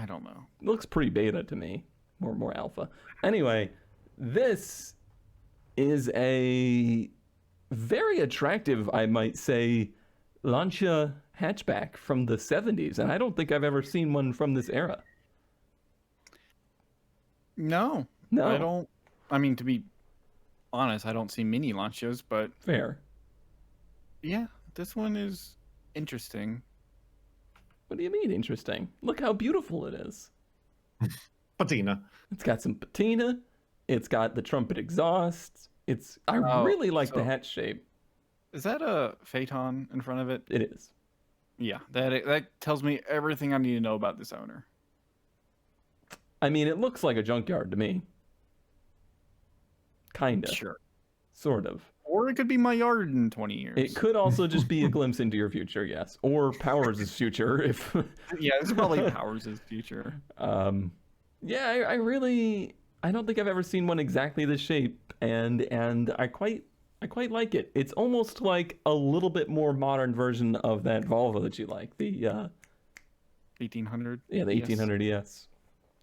don't know. It looks pretty beta to me, more alpha. Anyway, this is a very attractive, I might say, Lancia hatchback from the 70s, and I don't think I've ever seen one from this era. No. No. I don't. I mean, to be honest, I don't see mini Lancias, but Fair. yeah, this one is interesting. What do you mean interesting? Look how beautiful it is. patina. It's got some patina. It's got the trumpet exhaust. I Oh, really like the so- hatch shape. Is that a Phaeton in front of it? It is. Yeah, that tells me everything I need to know about this owner. I mean, it looks like a junkyard to me. Kinda. Sure. Sort of. Or it could be my yard in 20 years. It could also just be a glimpse into your future, yes. Or Powers' future if Yeah, this is probably Powers' future. yeah, I don't think I've ever seen one exactly this shape, and I quite like it. It's almost like a little bit more modern version of that Volvo that you like, the 1800. the 1800 ES.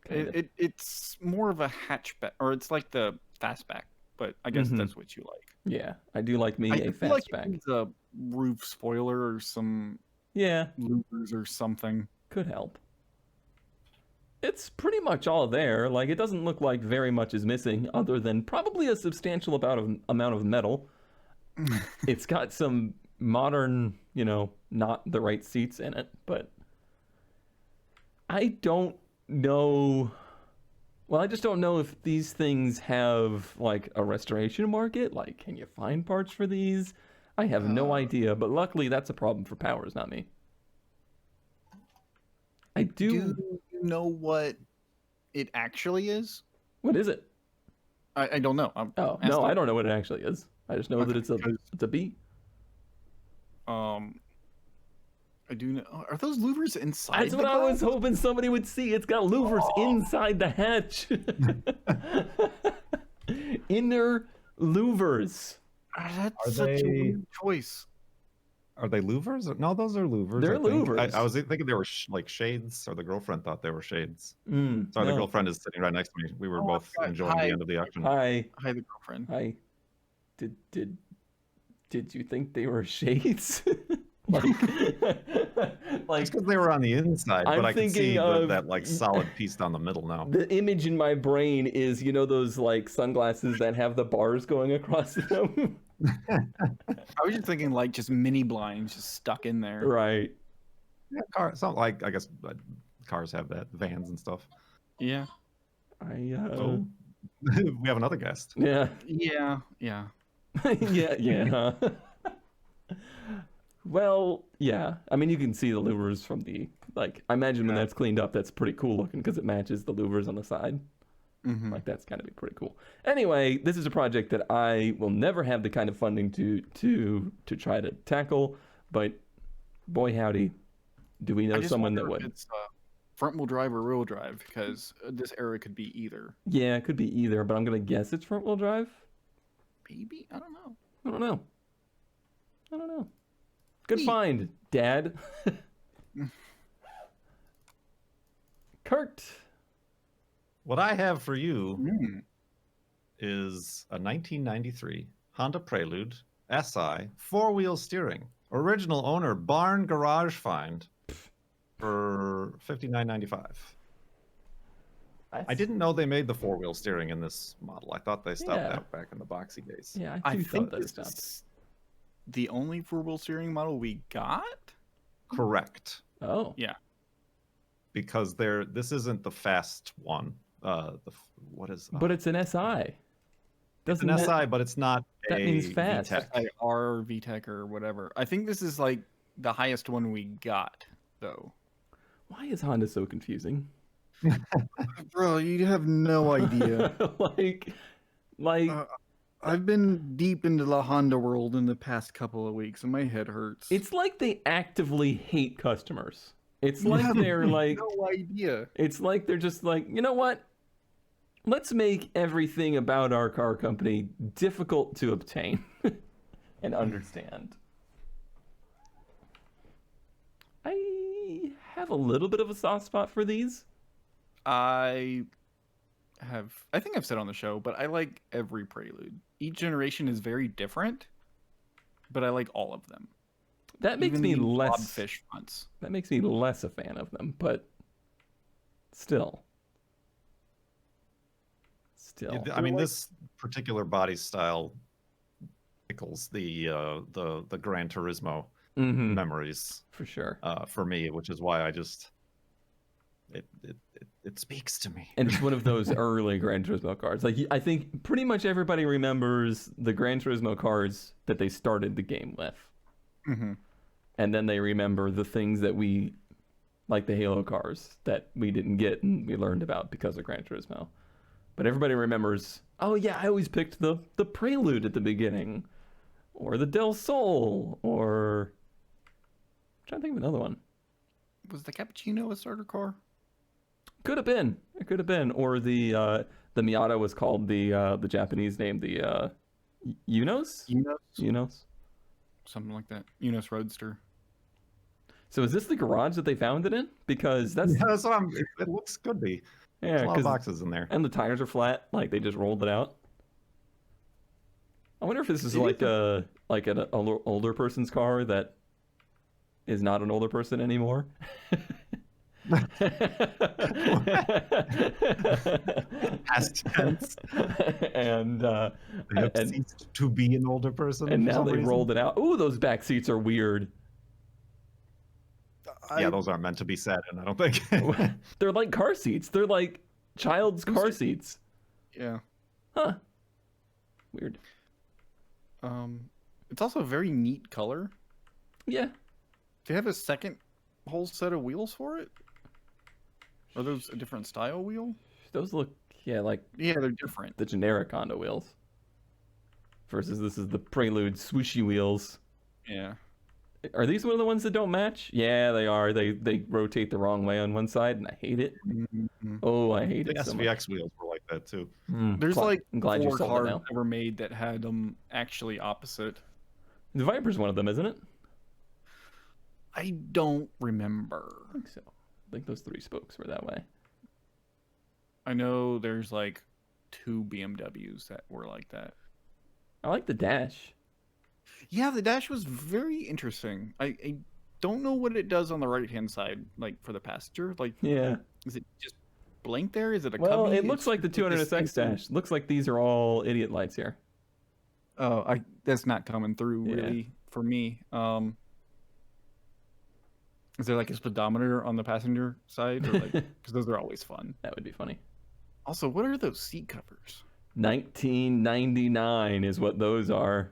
It's more of a hatchback, or it's like the fastback, but I guess Mhm. that's what you like. Yeah, I do like me I a feel like it fastback. needs a roof spoiler or some Yeah, louvers or something. could help. It's pretty much all there. Like, it doesn't look like very much is missing, other than probably a substantial amount of metal. It's got some modern, not the right seats in it, but I don't know. Well, I just don't know if these things have like a restoration market. Like, can you find parts for these? I have no idea, but luckily that's a problem for Powers, not me. I Do you know what it actually is? What is it? I don't know. I'm Oh, asking. no, I don't know what it actually is. I just know that Okay, it's a 'cause- it's a B. I do know. Are those louvers inside? That's the what I was glass? hoping somebody would see. It's got louvers inside the hatch. Inner louvers. That's Are such a they- weird choice. Are they louvers? No, those are louvers. They're I think. louvers. I was thinking they were like shades, or the girlfriend thought they were shades. Mm, Sorry, the no. girlfriend is sitting right next to me. We were Oh, both God. enjoying Hi. the end of the action. Hi. Hi, the girlfriend. Hi. Did you think they were shades? like It's because they were on the inside, I'm but I can thinking see of- that like solid piece down the middle now. the image in my brain is, those like sunglasses that have the bars going across them. I was just thinking like just mini blinds just stuck in there. Right. Yeah, I guess cars have that, vans and stuff. Yeah. So we have another guest. Yeah. Yeah. Yeah. yeah. Well, yeah. I mean, you can see the louvers from the I imagine when Yeah. that's cleaned up, that's pretty cool looking because it matches the louvers on the side. Mm-hmm. Like, that's gotta be pretty cool. Anyway, this is a project that I will never have the kind of funding to try to tackle, but boy howdy, do we know someone that would. It's front wheel drive or rear wheel drive, because this era could be either. Yeah, it could be either, but I'm gonna guess it's front wheel drive. Maybe, I don't know. I don't know. Good Neat. find, Dad. Kurt. What I have for you Mm. is a 1993 Honda Prelude SI four-wheel steering, original owner barn garage find for $59.95. I didn't know they made the 4-wheel steering in this model. I thought they stopped Yeah. that back in the boxy days. Yeah, I I think thought they this stopped. is the only 4-wheel steering model we got. Correct. Oh. Yeah. Because this isn't the fast one. What is? But it's an SI. It's Doesn't an that, SI, but it's not that a means fast. VTEC. IR, VTEC, or whatever. I think this is like the highest one we got, though. Why is Honda so confusing? Bro, you have no idea. like I've been deep into the Honda world in the past couple of weeks, and my head hurts. it's like they actively hate customers. It's You like have they're like no idea. it's like they're just like, you know what? Let's make everything about our car company difficult to obtain and understand. I have a little bit of a soft spot for these. I think I've said on the show, but I like every Prelude. Each generation is very different, but I like all of them. That makes Even me the less blobfish fronts. That makes me less a fan of them, but still. Yeah, I mean, this particular body style tickles the Gran Turismo Mhm, memories for sure. for me, which is why I just it speaks to me. And it's one of those early Gran Turismo cars. Like, I think pretty much everybody remembers the Gran Turismo cars that they started the game with. Mm-hmm. And then they remember the things that we, like the Halo cars, that we didn't get and we learned about because of Gran Turismo. But everybody remembers, oh yeah, I always picked the Prelude at the beginning. Or the Del Sol, or... I'm trying to think of another one. Was the Cappuccino a starter car? Could have been. It could have been. Or the Miata was called the Japanese name, the Unos? Unos. Something like that. Unos Roadster. So is this the garage that they found it in? Because that's Yeah, that's what it looks could be. There's yeah, a lot of 'cause- boxes in there. and the tires are flat, like they just rolled it out. I wonder if this is It like an older person's car that is not an older person anymore. Past tense. and They have and, ceased to be an older person. and for now some they reason. rolled it out. Ooh, those back seats are weird. Yeah, those aren't meant to be sat in, I don't think. They're like car seats. They're like child's car seats. Yeah. Huh. Weird. It's also a very neat color. Yeah. Do you have a second whole set of wheels for it? Are those a different style wheel? Those look, yeah, like Yeah, they're different. the generic Honda wheels. Versus this is the Prelude swooshy wheels. Yeah. Are these one of the ones that don't match? Yeah, they are. They rotate the wrong way on one side, and I hate it. Mm-hmm. Oh, I hate The it so much. SVX wheels were like that too. There's like I'm glad you 4 sold it cars now. ever made that had them actually opposite. The Viper's one of them, isn't it? I don't remember. I think so. I think those 3 spokes were that way. I know there's like 2 BMWs that were like that. I like the dash. Yeah, the dash was very interesting. I don't know what it does on the right-hand side, like for the passenger. Like, Yeah. is it just blank there? Is it a Well, cubby? it looks It's like the just like this 200SX dash. Looks like these are all idiot lights here. Oh, that's not coming through Yeah. really for me. Is there like a speedometer on the passenger side? Because those are always fun. That would be funny. Also, what are those seat covers? 1999 is what those are.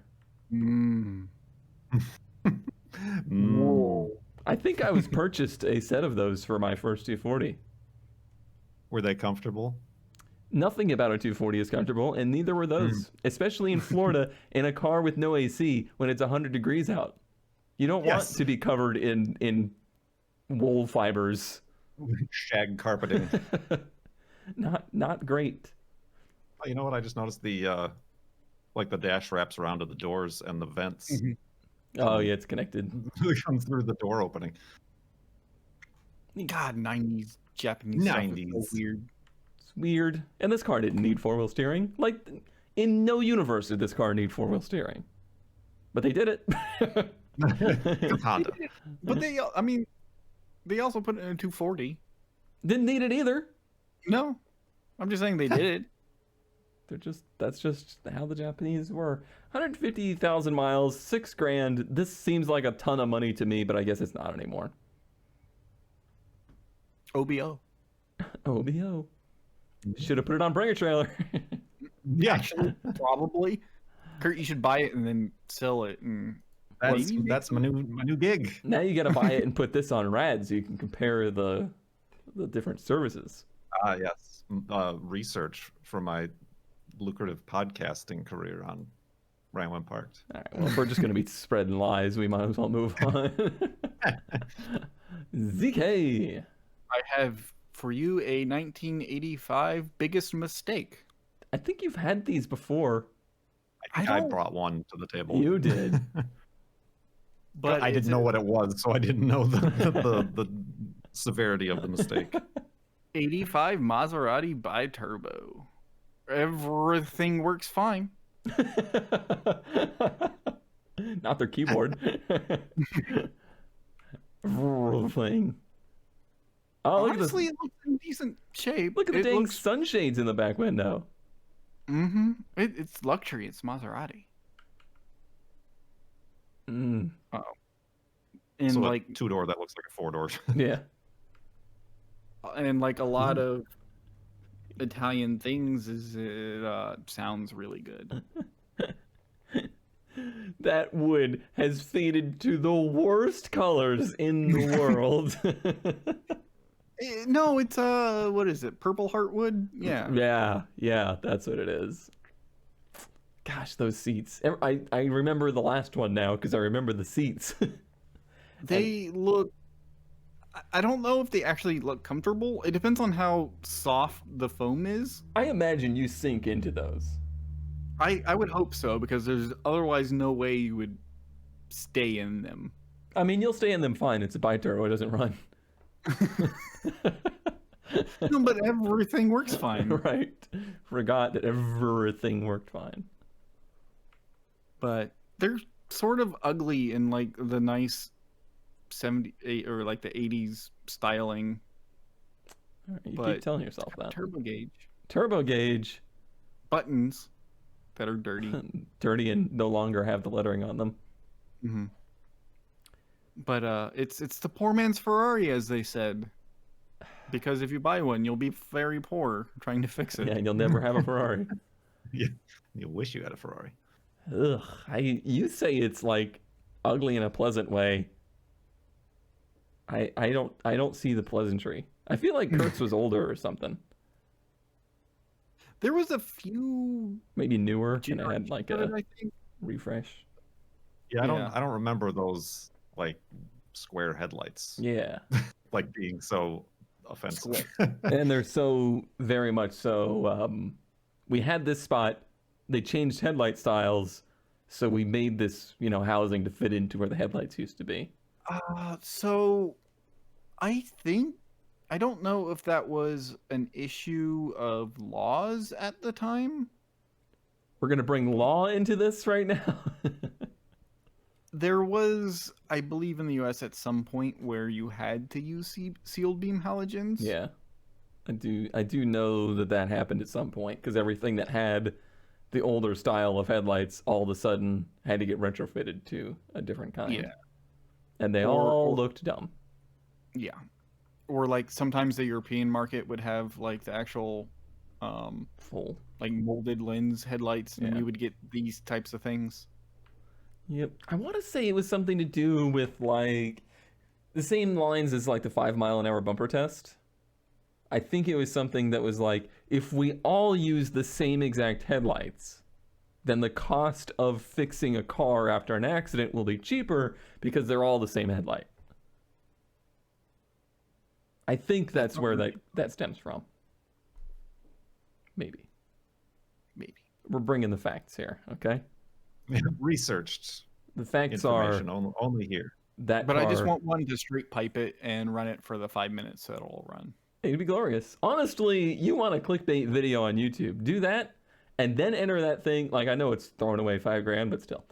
Mm. Whoa. I think I was purchased a set of those for my first 240. Were they comfortable? Nothing about a 240 is comfortable, and neither were those. Especially in Florida, in a car with no AC when it's 100 degrees out. You don't want Yes. to be covered in wool fibers. Shag carpeting. Not great. Oh, you know what? I just noticed the dash wraps around to the doors and the vents Oh yeah, it's connected. come through the door opening. God, 90s Japanese stuff is 90s. so weird. It's weird. And this car didn't need 4-wheel steering. Like, in no universe did this car need 4-wheel steering. But they did it. It's Honda. But they also put it in a 240. Didn't need it either. No. I'm just saying they did it. That's just how the Japanese were. 150,000 miles, $6,000. This seems like a ton of money to me, but I guess it's not anymore. OBO. OBO. Should have put it on Bring a Trailer. Yeah, Actually, probably. Kurt, you should buy it and then sell it. And that's my new gig. Now you got to buy it and put this on Rad so you can compare the different services. Yes. Research for my lucrative podcasting career on Rangwin Parked. All right, well, if we're just going to be spreading lies, we might as well move on. ZK. I have for you a 1985 biggest mistake. I think you've had these before. I brought one to the table. You did. But I didn't know what it was, so I didn't know the severity of the mistake. 85 Maserati Biturbo. Everything works fine. Not their keyboard. Thing. Oh, honestly, it looks in decent shape. Look at the dang sunshades in the back window. Mm-hmm. It's luxury. It's Maserati. Mm. Oh. And so like a 2-door that looks like a 4-door. Yeah. And like a lot of Italian things, sounds really good. That wood has faded to the worst colors in the world. No, it's what is it? Purple heartwood? Yeah. Yeah, that's what it is. Gosh, those seats. I remember the last one now because I remember the seats. They look, I don't know if they actually look comfortable. It depends on how soft the foam is. I imagine you sink into those. I would hope so, because there's otherwise no way you would stay in them. I mean, you'll stay in them fine. It's a Biturbo. It doesn't run. No, but everything works fine. Right. Forgot that everything worked fine. But they're sort of ugly in like the nice 78 or like the 80s styling. Right, you but keep telling yourself that. Turbo gauge. Buttons that are dirty. Dirty and no longer have the lettering on them. Mm-hmm. But it's the poor man's Ferrari, as they said. Because if you buy one, you'll be very poor trying to fix it. Yeah, and you'll never have a Ferrari. Yeah, you wish you had a Ferrari. Ugh, you say it's like ugly in a pleasant way. I don't see the pleasantry. I feel like Kurtz was older or something. There was a few maybe newer, and it had like a refresh. Yeah, I don't remember those like square headlights. Yeah, like being so offensive. And they're so very much so. We had this spot. They changed headlight styles, so we made this housing to fit into where the headlights used to be. So I don't know if that was an issue of laws at the time. We're going to bring law into this right now. There was, I believe, in the US at some point where you had to use sealed beam halogens. Yeah, I do know that happened at some point, because everything that had the older style of headlights all of a sudden had to get retrofitted to a different kind. Yeah. And they all looked dumb. Yeah. Or like sometimes the European market would have like the actual full like molded lens headlights, and we would get these types of things. Yep. I want to say it was something to do with like the same lines as like the 5-mile-an-hour bumper test. I think it was something that was like, if we all use the same exact headlights, then the cost of fixing a car after an accident will be cheaper because they're all the same headlight. I think that's where that stems from. Maybe. We're bringing the facts here, okay? Researched. The facts are only here. But I just want one to straight pipe it and run it for the 5 minutes so it'll run. It'd be glorious. Honestly, you want a clickbait video on YouTube, do that, and then enter that thing. Like, I know it's throwing away $5,000, but still.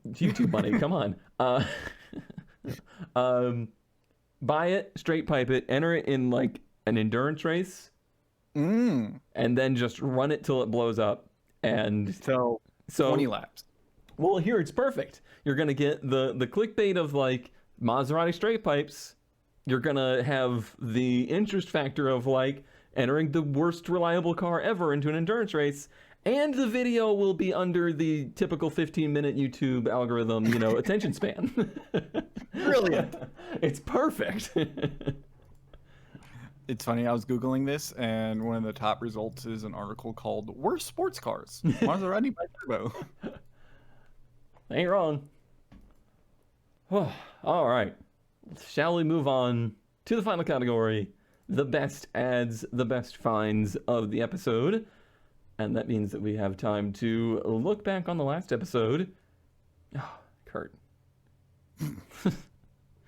YouTube money, come on. Buy it, straight pipe it, enter it in like an endurance race, and then just run it till it blows up. And So 20 laps. Well, here it's perfect. You're gonna get the clickbait of like Maserati straight pipes. You're gonna have the interest factor of like entering the worst reliable car ever into an endurance race, and the video will be under the typical 15-minute YouTube algorithm, attention span. Brilliant. It's perfect. It's funny, I was Googling this, and one of the top results is an article called Worst Sports Cars, Maserati Biturbo. Ain't wrong. All right. Shall we move on to the final category, the best ads, the best finds of the episode? And that means that we have time to look back on the last episode. Oh, Kurt.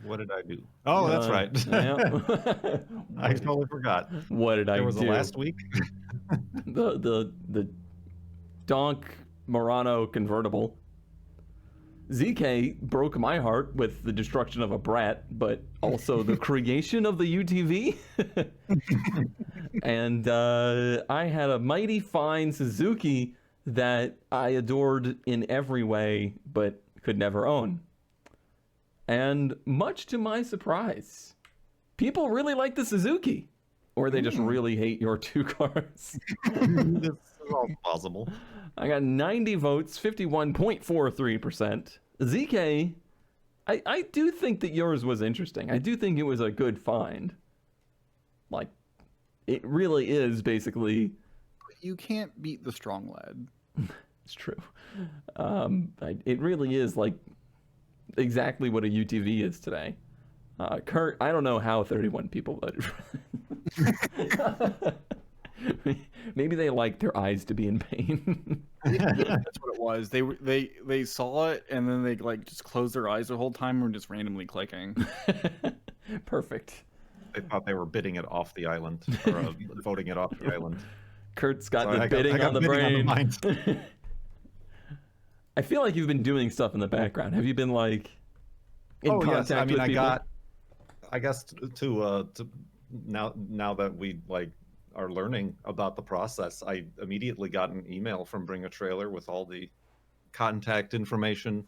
What did I do? Oh, that's right. Yeah. I totally forgot. What did I do? There was a last week. The Donk Murano convertible. ZK broke my heart with the destruction of a Brat, but also the creation of the UTV. And I had a mighty fine Suzuki that I adored in every way, but could never own. And much to my surprise, people really like the Suzuki. Or they just really hate your two cars. This is all possible. I got 90 votes, 51.43%. ZK, I do think that yours was interesting. I do think it was a good find. Like, it really is basically... You can't beat the strong lad. It's true. It really is like exactly what a UTV is today. Kurt, I don't know how 31 people voted for that. Maybe they like their eyes to be in pain. That's what it was. They saw it and then they like just closed their eyes the whole time and were just randomly clicking. Perfect. They thought they were bidding it off the island, or voting it off the island. Kurt's got So the bidding on the brain. On the mind. I feel like you've been doing stuff in the background. Have you been like in contact yes. I mean, with people? I guess to now that we like are learning about the process, I immediately got an email from Bring a Trailer with all the contact information,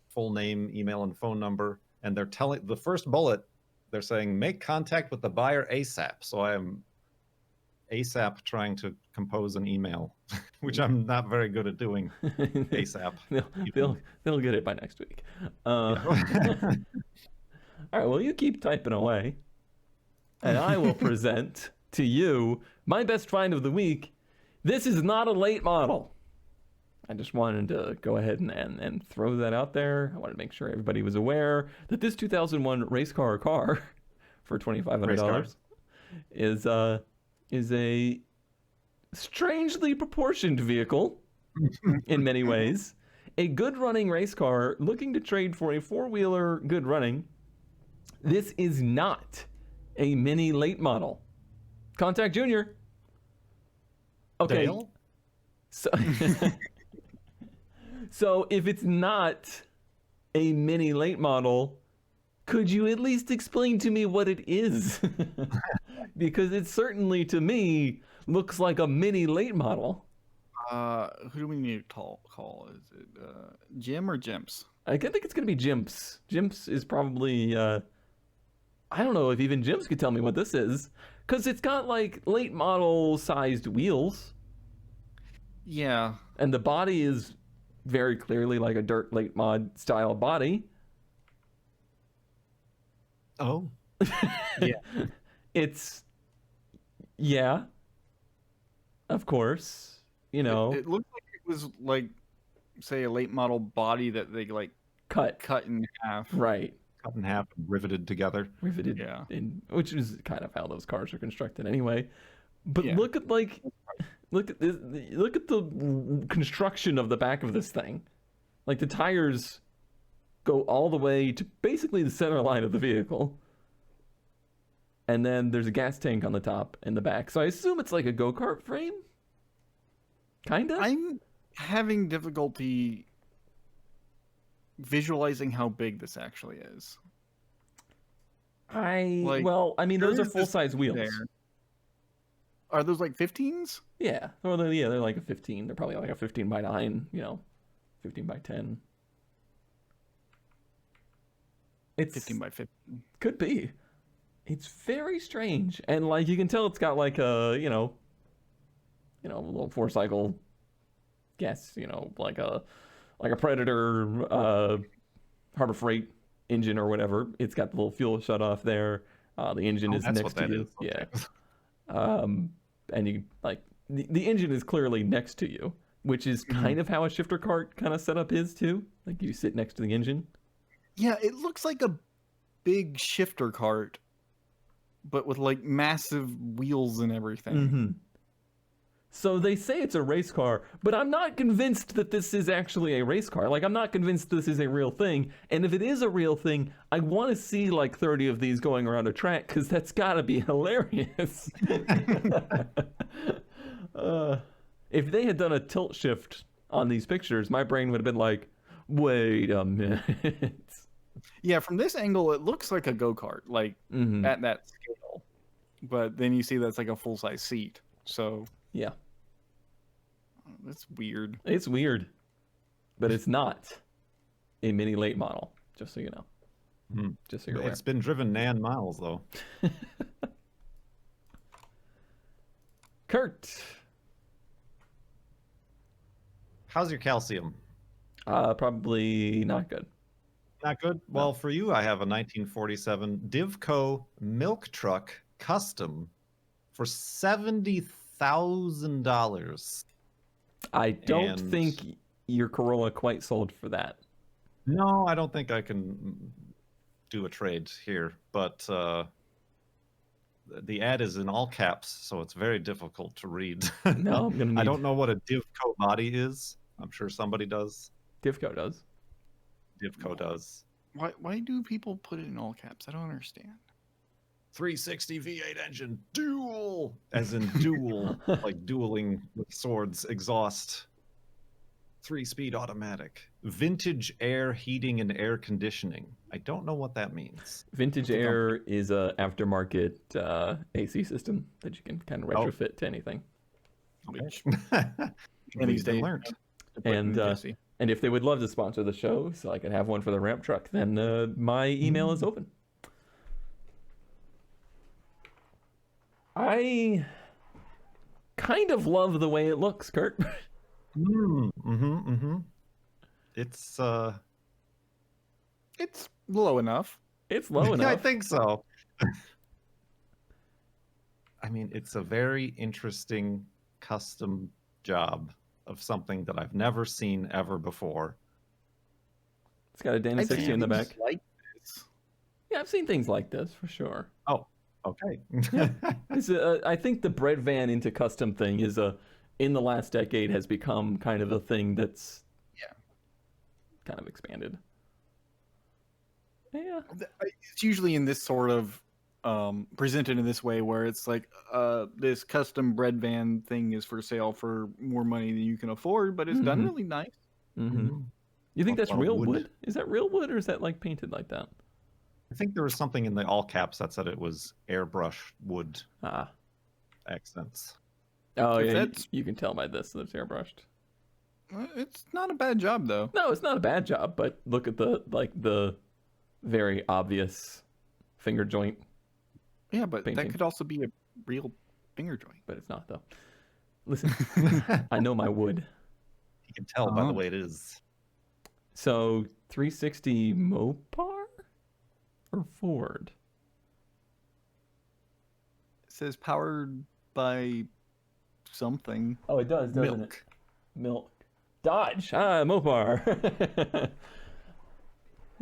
full name, email, and phone number, and they're telling the first bullet. They're saying make contact with the buyer ASAP. So I am ASAP trying to compose an email, which I'm not very good at doing ASAP. They'll get it by next week. All right, well, you keep typing away, and I will present to you my best find of the week. This is not a late model. I just wanted to go ahead and throw that out there. I wanted to make sure everybody was aware that this 2001 race car for $2,500 is a strangely proportioned vehicle in many ways. A good running race car looking to trade for a four-wheeler good running. This is not a mini late model. Contact Junior. Okay. Dale? So if it's not a mini late model, could you at least explain to me what it is? Because it certainly, to me, looks like a mini late model. Who do we need to call? Is it Jim or Jimps? I think it's going to be Jimps. Jimps is probably... I don't know if even Jimps could tell me what this is. Because it's got, like, late model-sized wheels. Yeah. And the body is very clearly like a dirt late mod style body. Oh. Yeah. Yeah. Of course. You know. It looked like it was like, say, a late model body that they like cut in half. Right. Cut in half and riveted together. Riveted. Yeah. Which is kind of how those cars are constructed anyway. But Yeah. look at this, look at the construction of the back of this thing. Like the tires go all the way to basically the center line of the vehicle. And then there's a gas tank on the top and the back. So I assume it's like a go-kart frame? Kind of? I'm having difficulty visualizing how big this actually is. Those are there is this full-size wheels. there. Are those like 15s? Yeah. Well, they're like a 15. They're probably like a 15 by 9, 15 by 10. It's 15 by 15. Could be. It's very strange, and like you can tell, it's got like a a little 4-cycle gas, like a Predator Harbor Freight engine or whatever. It's got the little fuel shut off there. The engine is that's next what that to you. is. Okay. Yeah. And you like the engine is clearly next to you, which is kind of how a shifter cart kind of setup is too. Like you sit next to the engine. Yeah, it looks like a big shifter cart, but with like massive wheels and everything. Mm-hmm. So they say it's a race car, but I'm not convinced that this is actually a race car. Like, I'm not convinced this is a real thing. And if it is a real thing, I want to see like 30 of these going around a track, because that's got to be hilarious. If they had done a tilt shift on these pictures, my brain would have been like, wait a minute. Yeah, from this angle, it looks like a go-kart, like at that scale. But then you see that's like a full-size seat. So Yeah. that's weird. It's weird. But it's not a mini late model, just so you know. Just so you're aware. It's been driven nan miles though. Kurt. How's your calcium? Probably not good. Not good? Well, for you, I have a 1947 Divco milk truck custom for $70,000. I don't think your Corolla quite sold for that. No, I don't think I can do a trade here, but the ad is in all caps, so it's very difficult to read. No, I'm gonna need... I don't know what a Divco body is. I'm sure somebody does. Divco does. Divco does. Why do people put it in all caps? I don't understand. 360 V8 engine, dual, as in dual, like dueling with swords, exhaust, 3-speed automatic, vintage air heating and air conditioning. I don't know what that means. Vintage Air is a aftermarket AC system that you can kind of retrofit to anything. Which These they learned. And if they would love to sponsor the show so I could have one for the ramp truck, then my email is open. I kind of love the way it looks, Kurt. It's low enough. It's low enough. I think so. I mean, it's a very interesting custom job of something that I've never seen ever before. It's got a Dana 60 in the back. Like this. Yeah, I've seen things like this for sure. Oh, okay. I think the bread van into custom thing is in the last decade has become kind of a thing that's kind of expanded. Yeah. It's usually in this sort of presented in this way where it's like this custom bread van thing is for sale for more money than you can afford, but it's done really nice. You think that's real wood? Is that real wood, or is that like painted like that? I think there was something in the all caps that said it was airbrush wood accents. Oh, yeah, you can tell by this that it's airbrushed. It's not a bad job though. No, it's not a bad job, but look at the very obvious finger joint. Yeah, but painting. that could also be a real finger joint. But it's not though. Listen, I know my wood. You can tell by the way it is. So 360 Mopar or Ford? It says powered by something. Oh, it does, doesn't it? Milk. Dodge. Mopar.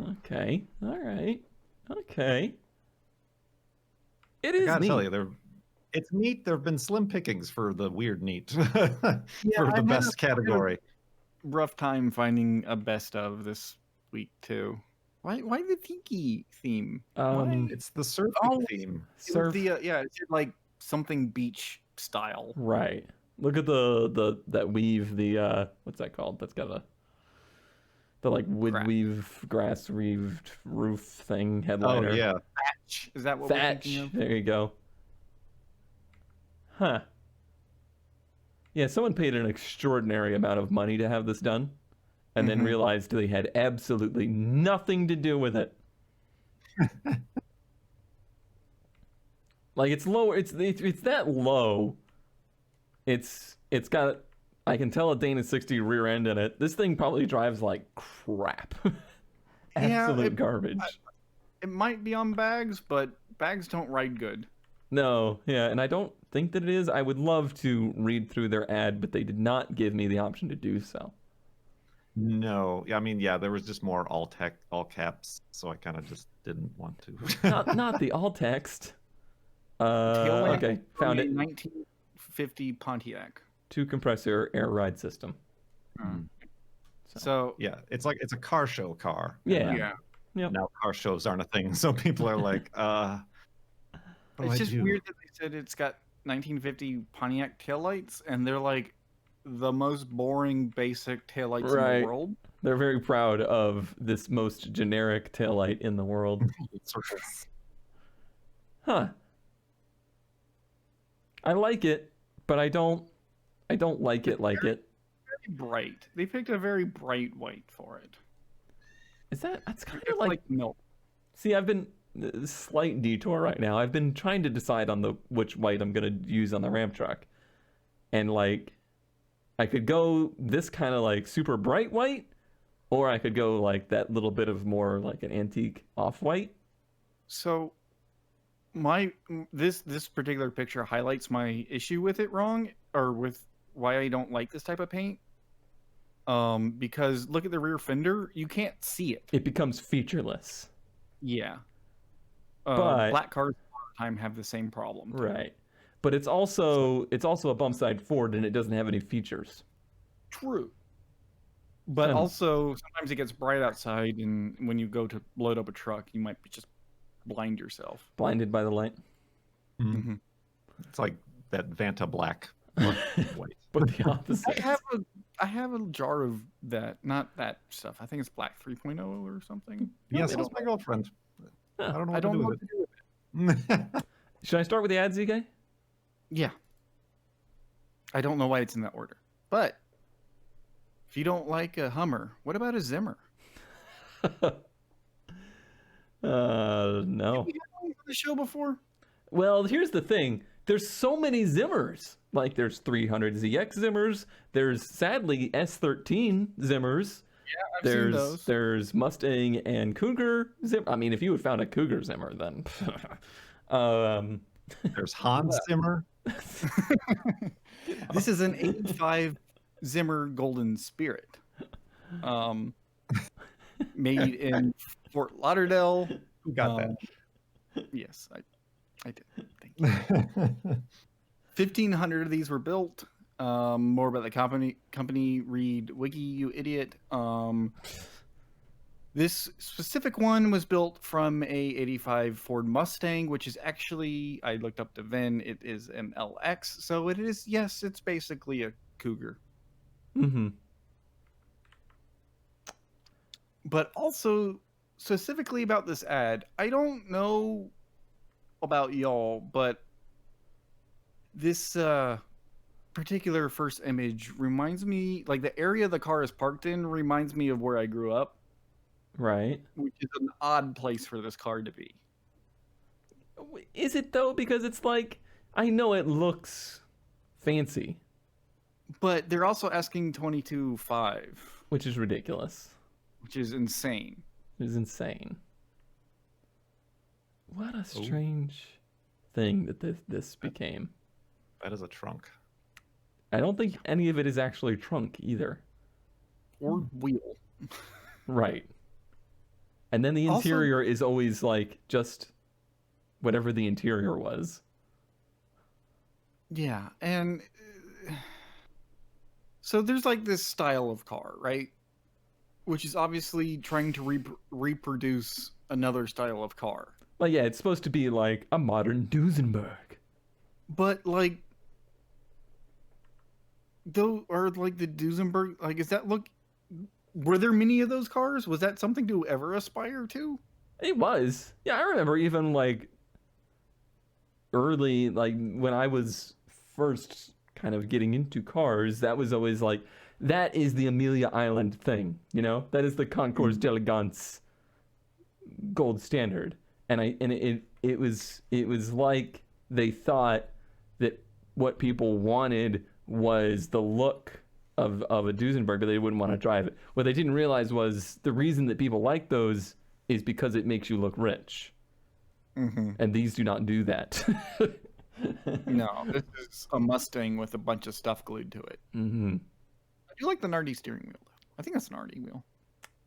Okay. All right. Okay. It is I gotta neat. tell you, it's neat. There have been slim pickings for the weird neat for the best category. Rough time finding a best of this week too. Why the tiki theme? It's the surfing theme. Surf. It's like something beach style. Right. Look at that weave. The what's that called? That's got the like wood weave, grass weaved roof thing headliner. Oh yeah. Thatch. Is that what Thatch? we're thinking of? There you go. Huh. Yeah, someone paid an extraordinary amount of money to have this done, and then realized they had absolutely nothing to do with it. Like, it's low. It's that low. It's got. I can tell a Dana 60 rear end in it. This thing probably drives like crap. Absolute garbage. It might be on bags, but bags don't ride good. No, yeah, and I don't think that it is. I would love to read through their ad, but they did not give me the option to do so. No, I mean, yeah, there was just more all caps, so I kind of just didn't want to. not the all text. Taillight Okay, found it. 1950 Pontiac. 2-compressor air ride system. So yeah, it's a car show car. Yeah. Yep. Now car shows aren't a thing, so people are like, it's just weird that they said it's got 1950 Pontiac taillights, and they're like the most boring, basic taillights in the world. They're very proud of this most generic taillight in the world. Huh. I like it, but I don't like it like it. Very bright. They picked a very bright white for it. That's kind of like milk. See, I've been slight detour right now. I've been trying to decide on which white I'm gonna use on the ramp truck, and like, I could go this kind of like super bright white, or I could go like that little bit of more like an antique off white. So, this particular picture highlights my issue with it with why I don't like this type of paint. Because look at the rear fender, you can't see it. It becomes featureless. Yeah. But black cars all the time have the same problem. Right. But it's also a bump side Ford, and it doesn't have any features. True. But also sometimes it gets bright outside, and when you go to load up a truck, you might just blind yourself. Blinded by the light. Mm-hmm. It's like that Vanta black white. But the opposite. I have a jar of that, not that stuff. I think it's black 3.0 or something. Yes, it's my girlfriend. I don't know what to do with it. Should I start with the ad, ZK? Yeah. I don't know why it's in that order. But if you don't like a Hummer, what about a Zimmer? No. Have you had one for the show before? Well, here's the thing. There's so many Zimmers. Like, there's 300ZX Zimmers. There's, sadly, S13 Zimmers. Yeah, I've seen those. There's Mustang and Cougar Zimmer. I mean, if you had found a Cougar Zimmer, then... There's Hans Zimmer. This is an 85 Zimmer Golden Spirit. Made in Fort Lauderdale. Who got that? Yes, I did. Thank you. 1,500 of these were built. More about the company, read Wiki, you idiot. This specific one was built from a 85 Ford Mustang, which is actually, I looked up the VIN, it is an LX. So it is, yes, it's basically a Cougar. Mm-hmm. But also, specifically about this ad, I don't know about y'all, but this particular first image reminds me, like the area the car is parked in reminds me of where I grew up. Right. Which is an odd place for this car to be. Is it though? Because it's like, I know it looks fancy. But they're also asking 22.5. Which is ridiculous. Which is insane. It is insane. What a strange thing that this became. That is a trunk. I don't think any of it is actually trunk either. Or wheel. Right. And then the interior is always like just whatever the interior was. Yeah, and so there's like this style of car, right? Which is obviously trying to reproduce another style of car. Well, yeah, it's supposed to be like a modern Duesenberg. But like, though, or like the Duesenberg, like, is that look? Were there many of those cars? Was that something to ever aspire to? It was. Yeah, I remember even like early, like when I was first kind of getting into cars, that was always like, that is the Amelia Island thing, you know? That is the Concours d'Elegance gold standard. And it was like they thought that what people wanted was the look of a Duesenberg, but they wouldn't want to drive it. What they didn't realize was the reason that people like those is because it makes you look rich. Mm-hmm. And these do not do that. No, this is a Mustang with a bunch of stuff glued to it. Mm-hmm. I do like the Nardi steering wheel, though. I think that's an Nardi wheel.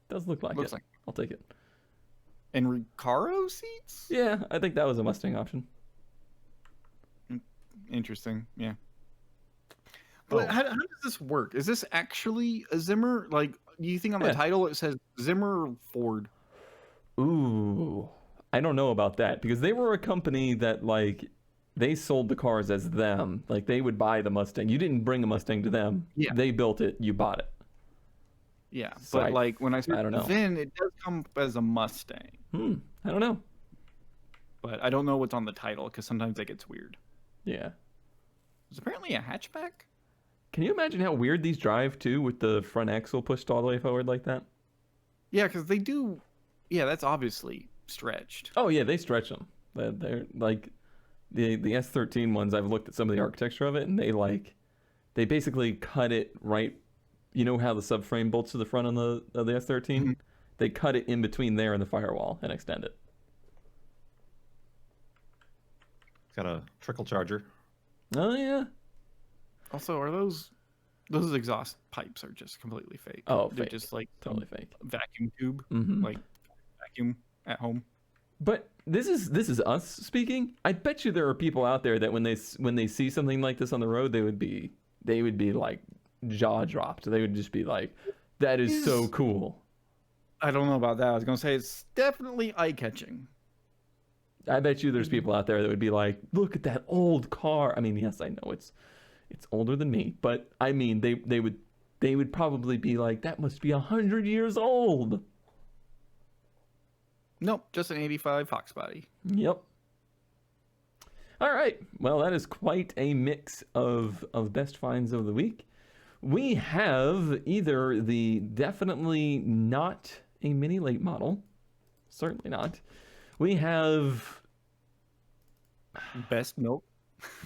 Does look like Looks it. like. I'll take it. And Recaro seats? Yeah, I think that was a Mustang option. Interesting, yeah. But how does this work? Is this actually a Zimmer? Like, do you think on the title it says Zimmer or Ford? Ooh, I don't know about that, because they were a company that, like, they sold the cars as them. Like, they would buy the Mustang. You didn't bring a Mustang to them. Yeah. They built it. You bought it. Yeah, So but like when I don't know. VIN, it does come up as a Mustang. I don't know. But I don't know what's on the title because sometimes it gets weird. Yeah. It's apparently a hatchback. Can you imagine how weird these drive, too, with the front axle pushed all the way forward like that? Yeah, because they do. Yeah, that's obviously stretched. Oh, yeah, they stretch them. They're like the S13 ones. I've looked at some of the architecture of it, and they basically cut it right. You know how the subframe bolts to the front of the S13? Mm-hmm. They cut it in between there and the firewall and extend it. It's got a trickle charger. Oh, yeah. Also, are those exhaust pipes are just completely fake? Oh, they're fake. Just like totally fake. Vacuum tube, mm-hmm. like vacuum at home. But this is us speaking. I bet you there are people out there that when they see something like this on the road, they would be like jaw dropped. They would just be like, "That is so cool." I don't know about that. I was gonna say it's definitely eye catching. I bet you there's people out there that would be like, "Look at that old car." I mean, yes, I know it's older than me, but I mean, they would probably be like, "That must be 100 years old." Nope, just an 85 Fox body. Yep. All right. Well, that is quite a mix of best finds of the week. We have either the definitely not a mini late model, certainly not. We have best milk,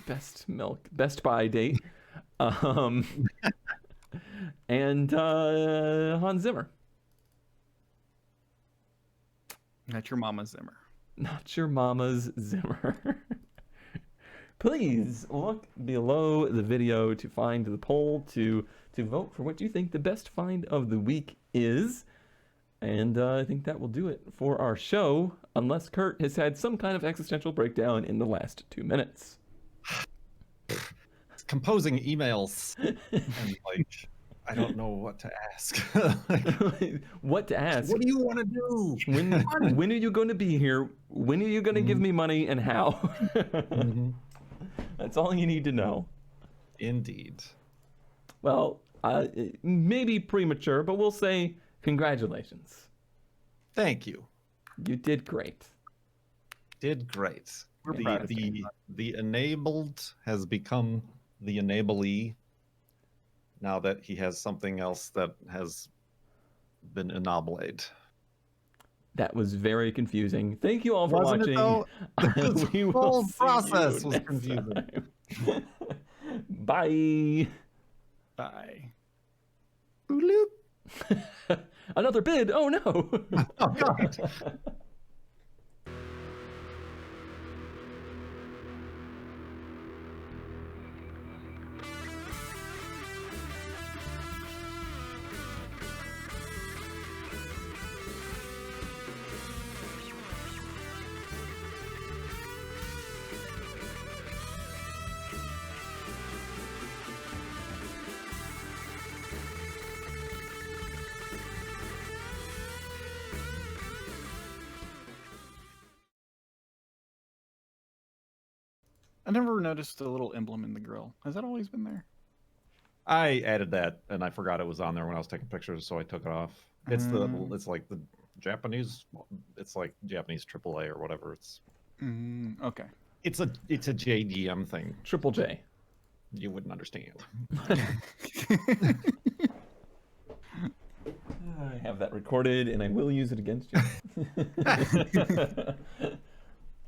best buy date, and Hans Zimmer. Not your mama's Zimmer. Not your mama's Zimmer. Please look below the video to find the poll to vote for what you think the best find of the week is. And I think that will do it for our show, unless Kurt has had some kind of existential breakdown in the last 2 minutes. Composing emails. And like, I don't know what to ask. What to ask? What do you want to do? When are you going to be here? When are you going to give me money, and how? Mm-hmm. That's all you need to know. Indeed. Well, maybe premature, but we'll say congratulations. Thank you. You did great. Did great. We're proud of you. The enabled has become the enablee now that he has something else that has been ennobled. That was very confusing. Thank you all for Wasn't watching. It though? The whole process was confusing. Bye. Bye. Boop. Another bid. Oh no. Oh God. I never noticed the little emblem in the grill. Has that always been there? I added that and I forgot it was on there when I was taking pictures, so I took it off. It's it's like the Japanese, it's like Japanese AAA or whatever. It's okay. it's a JDM thing. Triple J. You wouldn't understand. I have that recorded, and I will use it against you.